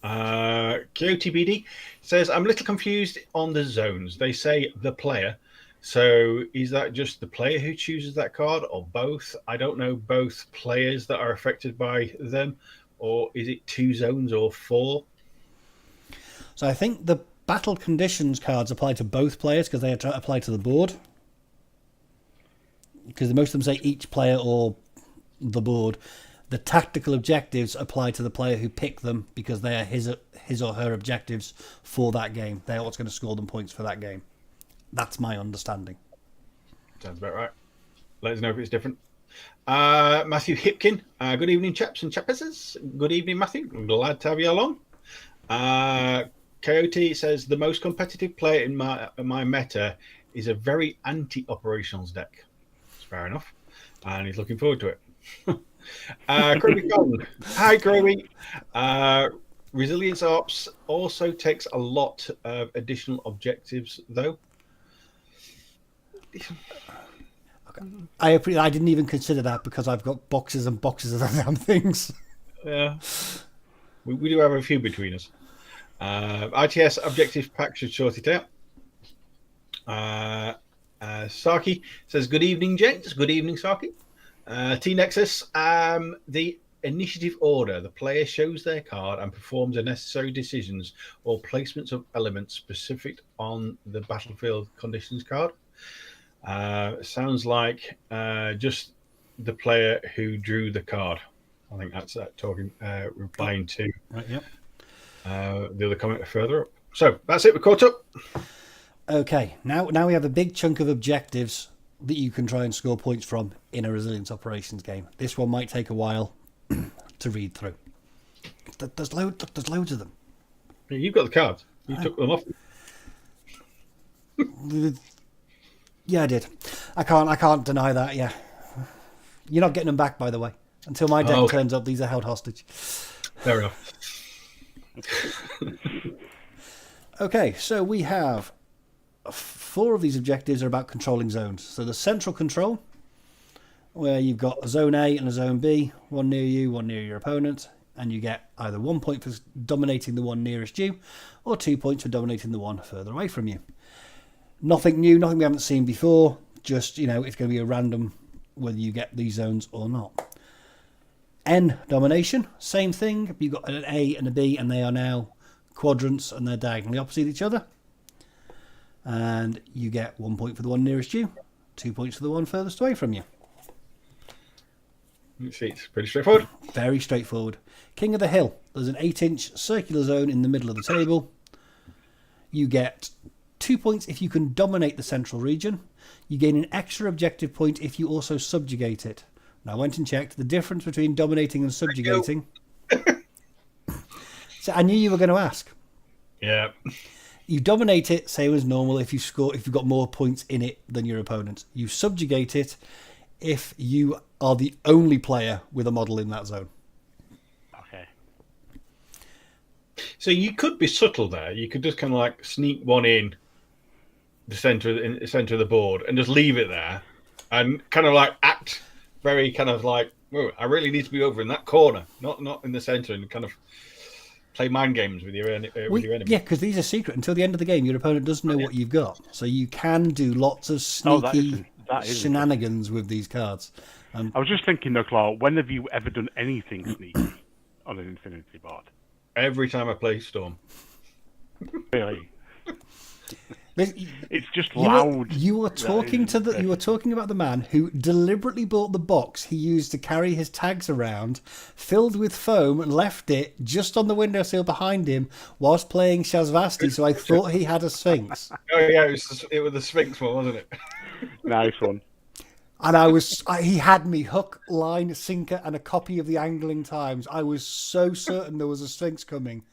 Coyote BD says, "I'm a little confused on the zones. They say the player. So is that just the player who chooses that card, or both? I don't know both players that are affected by them, or is it 2 zones or 4?" So I think the battle conditions cards apply to both players because they apply to the board. Because most of them say each player or the board. The tactical objectives apply to the player who picked them because they are his or her objectives for that game. They are what's going to score them points for that game. That's my understanding. Sounds about right. Let us know if it's different. Matthew Hipkin. Good evening, chaps and chappesses. Good evening, Matthew. I'm glad to have you along. Coyote says, the most competitive player in my meta is a very anti-operations deck. It's fair enough. And he's looking forward to it. Kirby Kong. Hi, Kirby. Resilience Ops also takes a lot of additional objectives, though. I didn't even consider that because I've got boxes and boxes of damn things. Yeah. We do have a few between us. ITS objective pack should sort it out. Saki says, good evening, gents. Good evening, Saki. T-Nexus, the initiative order. The player shows their card and performs the necessary decisions or placements of elements specific on the battlefield conditions card. Sounds like just the player who drew the card. I think that's replying to Right, yep. The other comment further up. So that's it. We're caught up. Okay, now we have a big chunk of objectives that you can try and score points from in a resilience operations game. This one might take a while to read through. There's loads of them. You've got the cards. You took them off. Yeah, I did. I can't deny that. Yeah, you're not getting them back, by the way. Until my deck turns up, these are held hostage. Fair enough. Okay, so we have 4 of these objectives are about controlling zones. So the central control, where you've got a zone A and a zone B, one near you, one near your opponent, and you get either 1 point for dominating the one nearest you, or 2 points for dominating the one further away from you. Nothing new, nothing we haven't seen before. Just, it's going to be a random whether you get these zones or not. N domination, same thing. You've got an A and a B, and they are now quadrants, and they're diagonally opposite each other. And you get 1 point for the one nearest you, 2 points for the one furthest away from you. It's pretty straightforward. Very straightforward. King of the Hill. There's an 8-inch circular zone in the middle of the table. You get 2 points if you can dominate the central region. You gain an extra objective point if you also subjugate it. Now, I went and checked the difference between dominating and subjugating. So I knew you were going to ask. Yeah. You dominate it, same as normal, if you've got more points in it than your opponent. You subjugate it if you are the only player with a model in that zone. Okay. So you could be subtle there. You could just kind of like sneak one in the center of the board and just leave it there, and kind of like act very kind of like, oh, I really need to be over in that corner, not in the center, and kind of play mind games with your enemy. Yeah, because these are secret. Until the end of the game, your opponent doesn't know what you've got. So you can do lots of sneaky shenanigans with these cards. I was just thinking, though, Clark, when have you ever done anything sneaky on an Infinity board? Every time I play Storm. Really? It's just loud. You are talking about the man who deliberately bought the box he used to carry his tags around, filled with foam, and left it just on the windowsill behind him whilst playing Shazvasti. So I thought he had a Sphinx. Oh yeah, it was the Sphinx one, wasn't it? Nice one. And he had me hook, line, sinker, and a copy of the Angling Times. I was so certain there was a Sphinx coming,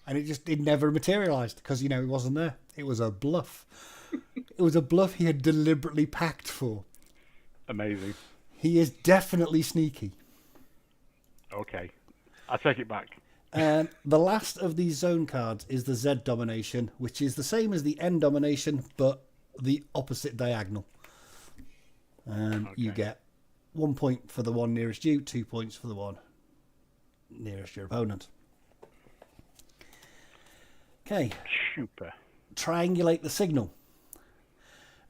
and it never materialised because it wasn't there. It was a bluff. It was a bluff he had deliberately packed for. Amazing. He is definitely sneaky. Okay. I take it back. The last of these zone cards is the Z domination, which is the same as the N domination, but the opposite diagonal. You get 1 point for the one nearest you, 2 points for the one nearest your opponent. Okay. Super. Triangulate the signal.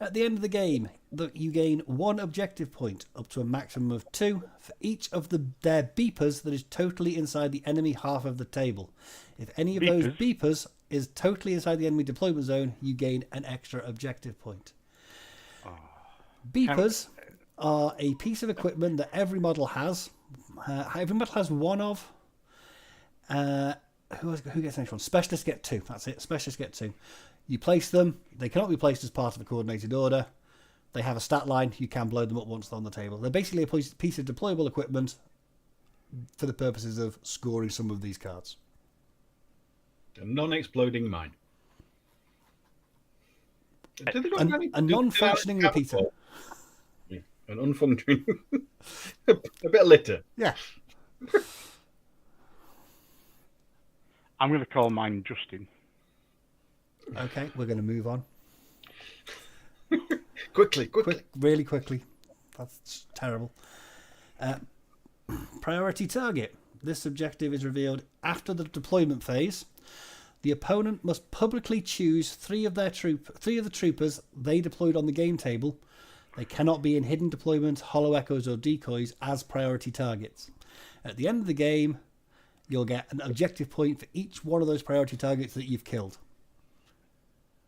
At the end of the game, you gain 1 objective point, up to a maximum of 2, for each of their beepers that is totally inside the enemy half of the table. If any of those beepers is totally inside the enemy deployment zone, you gain an extra objective point. Beepers are a piece of equipment that every model has. Every model has one of. Who gets the next one? Specialists get 2. That's it. Specialists get 2. You place them. They cannot be placed as part of a coordinated order. They have a stat line. You can blow them up once they're on the table. They're basically a piece of deployable equipment for the purposes of scoring some of these cards. A non-exploding mine. A non-functioning repeater. Yeah, an unfunctioning. A bit of litter. Yeah. I'm going to call mine Justin. Okay, we're going to move on. Quickly. Really quickly. That's terrible. Priority target. This objective is revealed after the deployment phase. The opponent must publicly choose 3 of the troopers they deployed on the game table. They cannot be in hidden deployment, hollow echoes, or decoys as priority targets. At the end of the game, you'll get an objective point for each one of those priority targets that you've killed.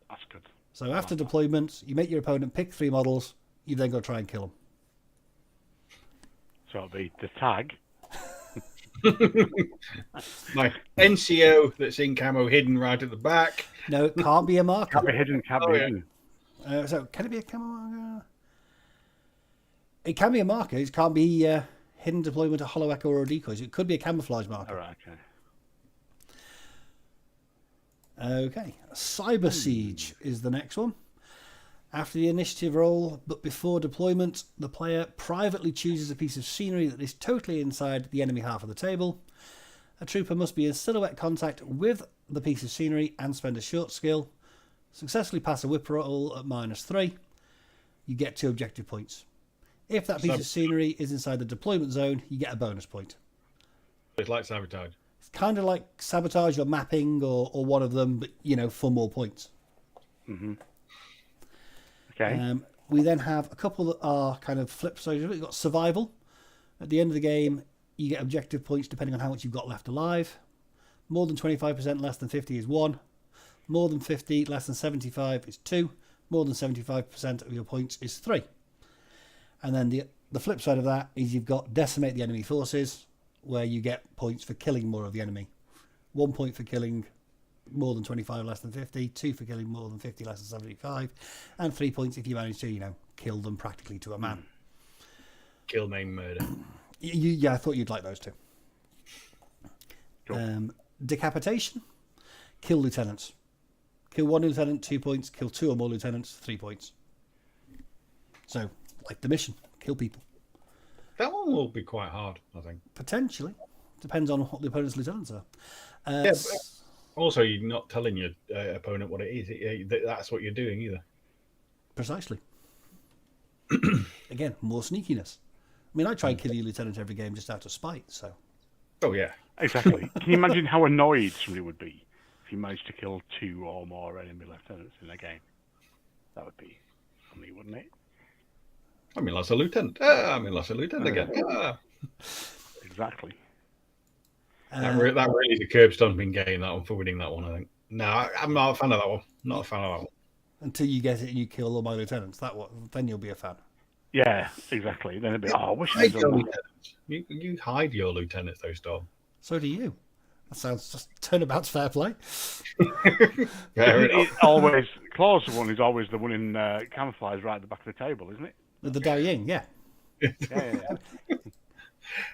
That's good. So after deployment, you make your opponent pick 3 models. You then go try and kill them. So it'll be the tag. My NCO that's in camo hidden right at the back. No, it can't be a marker. Can't be hidden. So can it be a camo marker? It can be a marker. It can't be hidden deployment, a hollow echo, or a decoy. So it could be a camouflage marker. All right, Okay. Cyber Siege is the next one. After the initiative roll, but before deployment, the player privately chooses a piece of scenery that is totally inside the enemy half of the table. A trooper must be in silhouette contact with the piece of scenery and spend a short skill. Successfully pass a whip roll at -3. You get 2 objective points. If that piece of scenery is inside the deployment zone, you get a bonus point. It's like sabotage. It's kind of like sabotage or mapping or one of them, but, for more points. Mm-hmm. Okay. We then have a couple that are kind of flip sides. We've got survival. At the end of the game, you get objective points depending on how much you've got left alive. More than 25%, less than 50 is 1. More than 50, less than 75 is 2. More than 75% of your points is 3. And then the flip side of that is you've got decimate the enemy forces, where you get points for killing more of the enemy. 1 point for killing more than 25, less than 50, 2 for killing more than 50, less than 75, and 3 points if you manage to, kill them practically to a man. Kill, maim, murder. Yeah, I thought you'd like those 2. Cool. Decapitation. Kill lieutenants. Kill 1 lieutenant, 2 points. Kill 2 or more lieutenants, 3 points. So, like the mission, kill people. That one will be quite hard, I think. Potentially. Depends on what the opponent's lieutenants are. Yeah, but also, you're not telling your opponent what it is. That's what you're doing either. Precisely. Again, more sneakiness. I mean, I try and kill your lieutenant every game just out of spite, so... Oh, yeah. Exactly. Can you imagine how annoyed somebody would be if you managed to kill 2 or more enemy lieutenants in a game? That would be funny, wouldn't it? I mean, that's a lieutenant. That's a lieutenant again. Exactly. That really is a curb stomping game, that one, for winning that one, I think. No, I'm not a fan of that one. Not a fan of that one. Until you get it and you kill all my lieutenants, then you'll be a fan. Yeah, exactly. Then it'd be, I wish Hide I'd your done that. lieutenants. You hide your lieutenants, though, Storm. So do you. That sounds just turnabout's fair play. Fair enough. Always, Claw's one is always the one in camouflage right at the back of the table, isn't it? The Dao Ying, yeah. Yeah.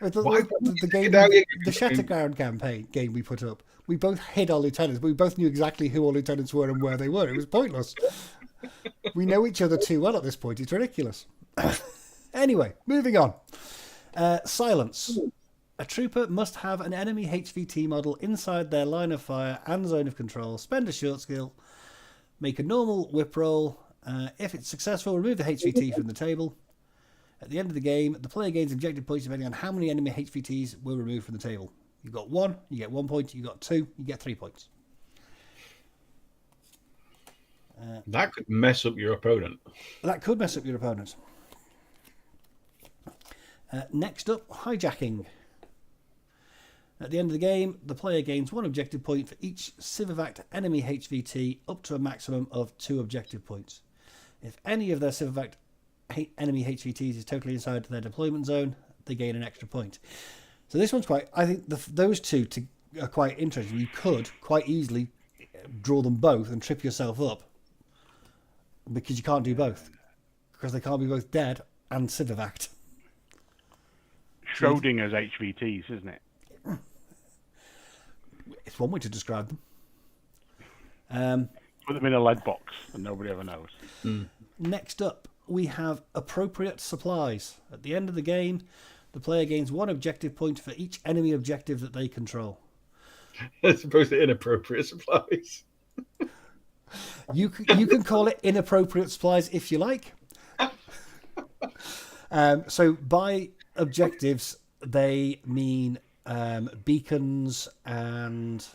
The game, the Shatterground campaign game we put up, we both hid our lieutenants, but we both knew exactly who our lieutenants were and where they were. It was pointless. We know each other too well at this point. It's ridiculous. Anyway, moving on. Silence. A trooper must have an enemy HVT model inside their line of fire and zone of control. Spend a short skill. Make a normal whip roll. If it's successful, remove the HVT from the table. At the end of the game, the player gains objective points depending on how many enemy HVTs were removed from the table. You've got 1, you get 1 point. You've got 2, you get 3 points. That could mess up your opponent. That could mess up your opponent. Next up, hijacking. At the end of the game, the player gains 1 objective point for each Civivac enemy HVT up to a maximum of 2 objective points. If any of their Civivac enemy HVTs is totally inside their deployment zone, they gain an extra point. So this one's quite... I think those two are quite interesting. You could quite easily draw them both and trip yourself up because you can't do both. Because they can't be both dead and Civivac. Schrodinger's HVTs, isn't it? It's one way to describe them. Put them in a lead box and nobody ever knows. Next up, we have appropriate supplies. At the end of the game, the player gains 1 objective point for each enemy objective that they control. As opposed to inappropriate supplies. You can call it inappropriate supplies if you like. So by objectives, they mean beacons and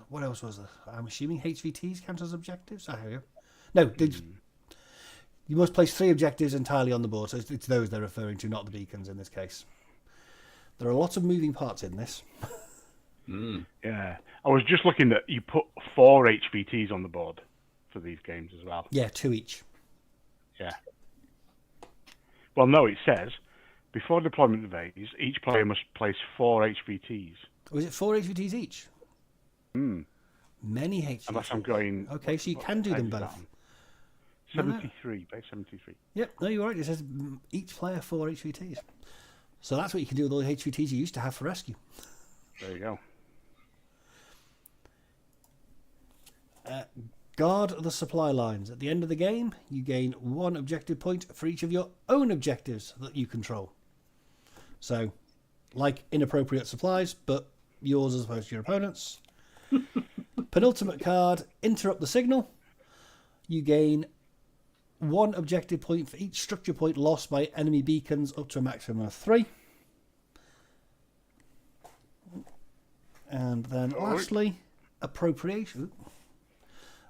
what else was there? I'm assuming HVTs count as objectives. Oh, here we go. No, you must place 3 objectives entirely on the board. So it's those they're referring to, not the beacons in this case. There are lots of moving parts in this. Yeah, I was just looking that you put 4 HVTs on the board for these games as well. Yeah, 2 each. Yeah. Well, no, it says before deployment phase, each player must place 4 HVTs. Was it 4 HVTs each? Many HVTs. Unless I'm going. Okay, so you can do them both. 73, base 73. Yep, no, you're right. It says each player 4 HVTs. So that's what you can do with all the HVTs you used to have for rescue. There you go. Guard the supply lines. At the end of the game, you gain 1 objective point for each of your own objectives that you control. So, like inappropriate supplies, but yours as opposed to your opponent's. Penultimate card, interrupt the signal. You gain 1 objective point for each structure point lost by enemy beacons up to a maximum of 3. And then lastly, appropriation.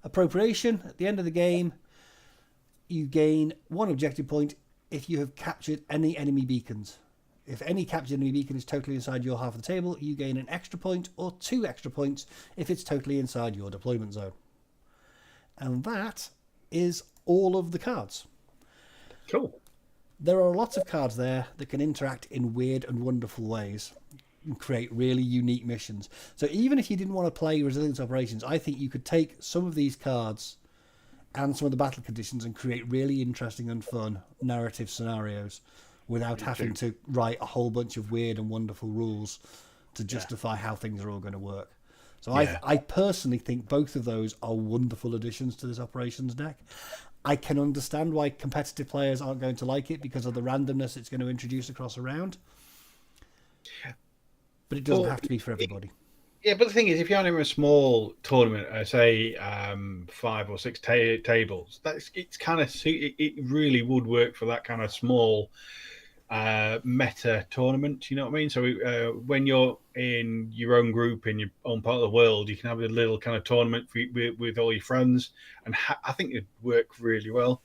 Appropriation, at the end of the game, you gain 1 objective point if you have captured any enemy beacons. If any captured enemy beacon is totally inside your half of the table, you gain an extra point or 2 extra points if it's totally inside your deployment zone. And that is all of the cards. Cool. There are lots of cards there that can interact in weird and wonderful ways and create really unique missions. So even if you didn't want to play Resilience Operations, I think you could take some of these cards and some of the battle conditions and create really interesting and fun narrative scenarios without having to write a whole bunch of weird and wonderful rules to justify how things are all going to work. So I personally think both of those are wonderful additions to this Operations deck. I can understand why competitive players aren't going to like it because of the randomness it's going to introduce across a round. But it doesn't have to be for everybody. Yeah, but the thing is, if you're having a small tournament, say 5 or 6 tables, it's kind of it really would work for that kind of small meta tournament. You know what I mean? So when you're in your own group in your own part of the world, you can have a little kind of tournament with all your friends, and I think it'd work really well.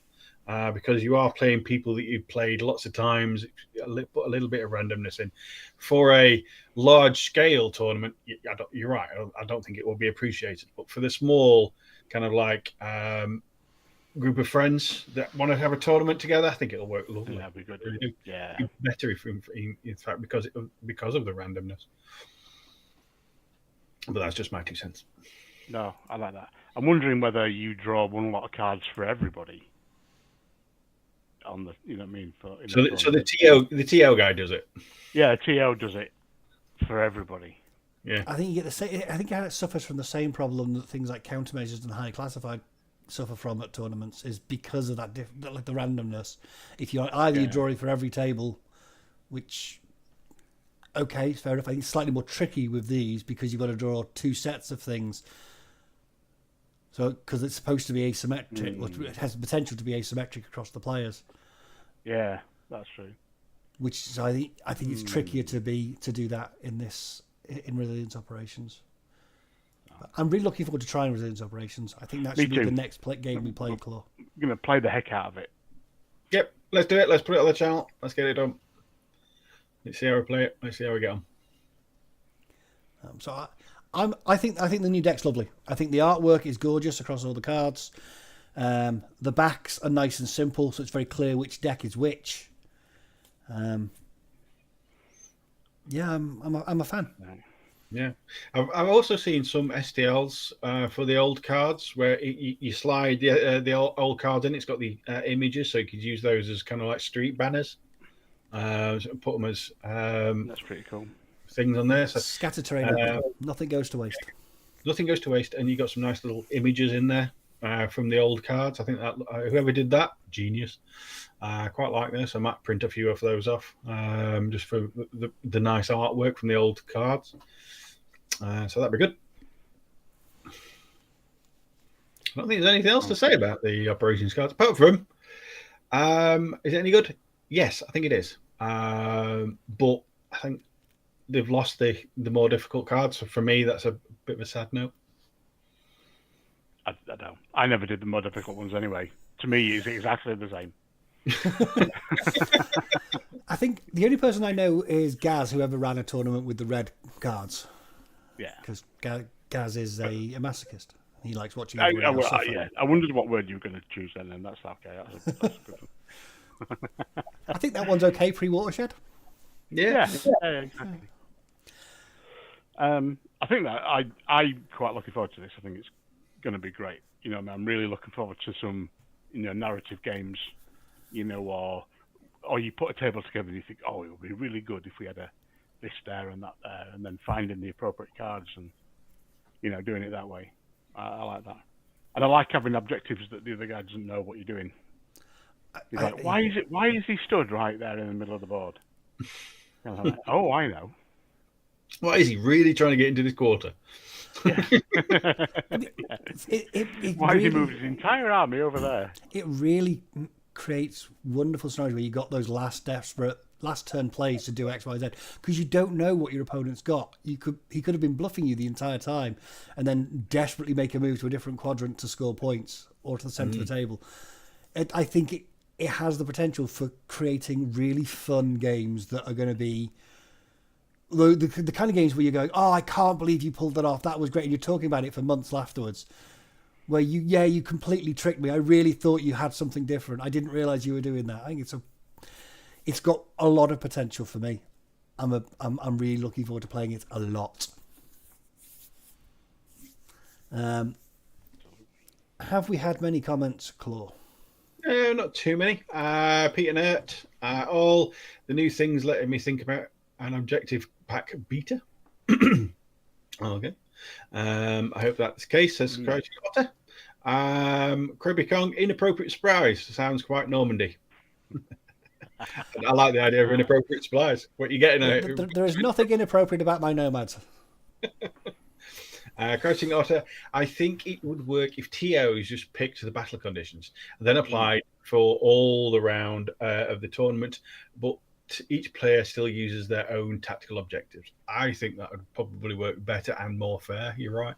Because you are playing people that you've played lots of times, put a little bit of randomness in. For a large-scale tournament, you're right, I don't think it will be appreciated. But for the small kind of like group of friends that want to have a tournament together, I think it'll work lovely. That'd be good. Really Yeah. Better if, in fact, because of the randomness. But that's just my 2 cents. No, I like that. I'm wondering whether you draw one lot of cards for everybody. On the, you know what I mean? So the TO guy does it. Yeah, TO does it for everybody. Yeah, I think you get the same. I think it suffers from the same problem that things like countermeasures and highly classified suffer from at tournaments, is because of that like the randomness. If you're either you're drawing for every table, which Okay, fair enough. I think it's slightly more tricky with these because you've got to draw two sets of things. So, because it's supposed to be asymmetric, or it has the potential to be asymmetric across the players. Yeah, that's true. Which is, I think it's trickier to do that in resilience operations. I'm really looking forward to trying resilience operations. I think that Me should be too. the next game we play, Claw. I'm going to play the heck out of it. Yep, let's do it. Let's put it on the channel. Let's get it done. Let's see how we play it. Let's see how we get on. I think the new deck's lovely. I think the artwork is gorgeous across all the cards. The backs are nice and simple, so it's very clear which deck is which. Yeah, I'm a fan. Yeah, I've also seen some STLs for the old cards where you slide the old cards in. It's got the images, so you could use those as kind of like street banners. So put them as That's pretty cool. things on there. So Scatter terrain, nothing goes to waste. Nothing goes to waste, and you got some nice little images in there from the old cards. I think that whoever did that, genius. Quite like this. I might print a few of those off just for the nice artwork from the old cards. So that'd be good. I don't think there's anything else to say about the operations cards apart from is it any good? Yes, I think it is. But I think they've lost the more difficult cards. So for me, that's a bit of a sad note. I don't. I never did the more difficult ones anyway. To me, it's exactly the same. I think the only person I know is Gaz, who ever ran a tournament with the red cards. Yeah. Because Gaz is a masochist. He likes watching I everyone else suffer. yeah. I wondered what word you were going to choose then, and that's okay. That's a good one. I think that one's okay pre-watershed. Yeah. Yeah, exactly. I think that I'm quite looking forward to this. I think it's going to be great. You know, I'm really looking forward to some, narrative games. Or you put a table together and you think, oh, it would be really good if we had this there and that there, and then finding the appropriate cards and, doing it that way. I like that. And I like having objectives that the other guy doesn't know what you're doing. He's like, why is he stood right there in the middle of the board? And I'm like, oh, I know. Why is he really trying to get into this quarter? Yeah. Why has he really, moved his entire army over there? It really creates wonderful scenarios where you got those last turn plays to do X, Y, Z, because you don't know what your opponent's got. He could have been bluffing you the entire time, and then desperately make a move to a different quadrant to score points or to the centre of the table. I think it has the potential for creating really fun games that are going to be the kind of games where you're going, oh, I can't believe you pulled that off. That was great. And you're talking about it for months afterwards. Where you completely tricked me. I really thought you had something different. I didn't realise you were doing that. I think it's got a lot of potential for me. I'm really looking forward to playing it a lot. Have we had many comments, Claw? Not too many. Peter Nert, all the new things letting me think about an objective pack beta. Okay. I hope that's the case, says Crouching Otter. Kirby Kong, inappropriate surprise. Sounds quite Normandy. I like the idea of inappropriate supplies. What you getting at? There is nothing inappropriate about my nomads. Crouching Otter, I think it would work if TO is just picked the battle conditions and then applied for all the round of the tournament, but each player still uses their own tactical objectives. I think that would probably work better and more fair. You're right.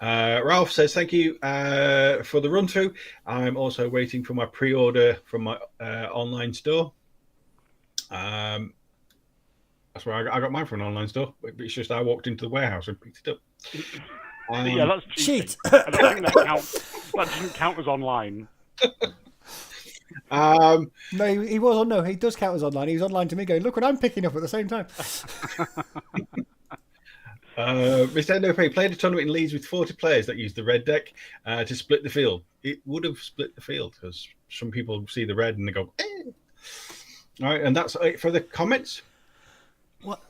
Ralph says, thank you for the run through. I'm also waiting for my pre-order from my online store. That's where I got mine from an online store. It's just I walked into the warehouse and picked it up. Yeah, that's cheating. Cheat. I don't think that counts. That doesn't count as online. Um, No, he was on. No, he does count as online. He was online to me, going, "Look what I'm picking up at the same time." Mr. NOP played a tournament in Leeds with 40 players that used the red deck to split the field. It would have split the field because some people see the red and they go, eh. All right, and that's it for the comments. Well,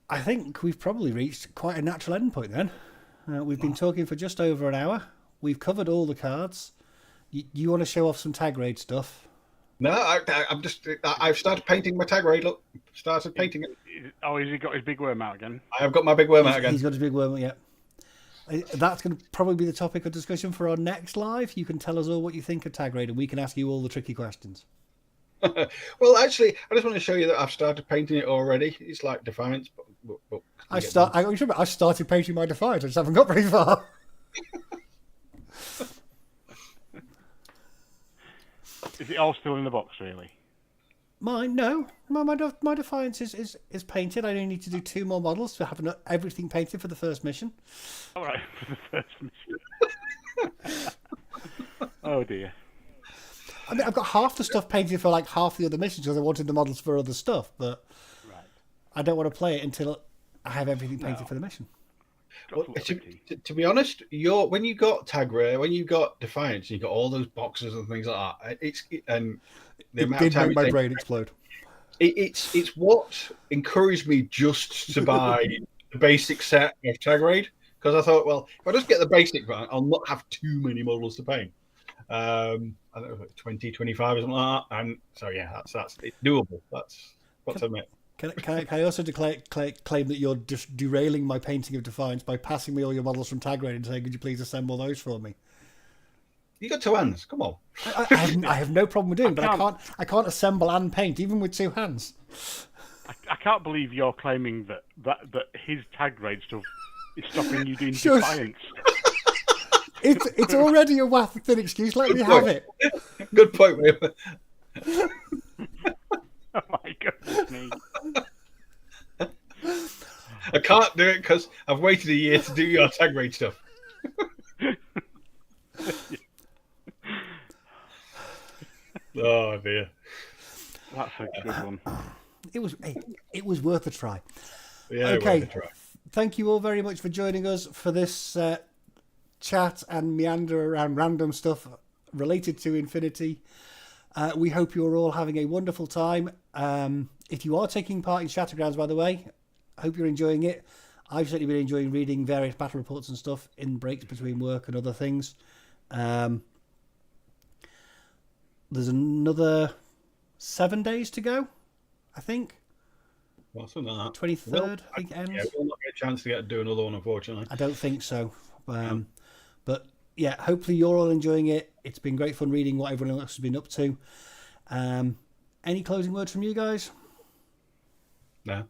I think we've probably reached quite a natural end point then. We've been talking for just over an hour. We've covered all the cards. You want to show off some tag raid stuff? No, I've started painting my tag raid. Look, started painting it. Oh, has he got his big worm out again? I have got my big worm out again. He's got his big worm, yeah. That's going to probably be the topic of discussion for our next live. You can tell us all what you think of Tag Raid, and we can ask you all the tricky questions. Well, actually, I just want to show you that I've started painting it already. It's like Defiance, but I started painting my Defiance. I just haven't got very far. Is it all still in the box, really? Mine, no. My Defiance is painted. I only need to do 2 more models to have everything painted for the first mission. All right, for the first mission. Oh dear. I mean, I've got half the stuff painted for like half the other missions because I wanted the models for other stuff, but Right. I don't want to play it until I have everything painted for the mission. Well, to be honest, when you got Tag Raid, when you got Defiance, you got all those boxes and things like that. And the amount of time make my brain explode. It's what encouraged me just to buy the basic set of Tag Raid, because I thought, well, if I just get the basic one, I'll not have too many models to paint. I don't know, like 20, 25 or something like that. And so yeah, that's it's doable. That's what I admit. Can I also claim that you're just derailing my painting of Defiance by passing me all your models from Tag Raid and saying, could you please assemble those for me? You got 2 hands. Come on. I have no problem with doing, but I can't assemble and paint even with 2 hands. I can't believe you're claiming that his Tag Raid stuff is stopping you doing Defiance. It's already a waffle thin excuse. Let me have it. Good point, mate. Oh my goodness me. I can't do it because I've waited a year to do your Tag Raid stuff. Oh dear. That's a good one. It was worth a try. Yeah, okay. Worth a try. Thank you all very much for joining us for this chat and meander around random stuff related to Infinity. We hope you're all having a wonderful time. If you are taking part in Shattergrounds, by the way, I hope you're enjoying it. I've certainly been enjoying reading various battle reports and stuff in breaks between work and other things. There's another 7 days to go, I think. Well, something like that. 23rd, I think it ends. Yeah, we'll not get a chance to do another one, unfortunately. I don't think so. But yeah, hopefully you're all enjoying it. It's been great fun reading what everyone else has been up to. Any closing words from you guys? No,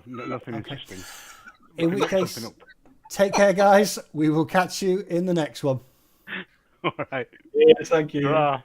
nothing interesting. In which case, take care, guys. We will catch you in the next one. All right. Yeah, thank you. Hurrah.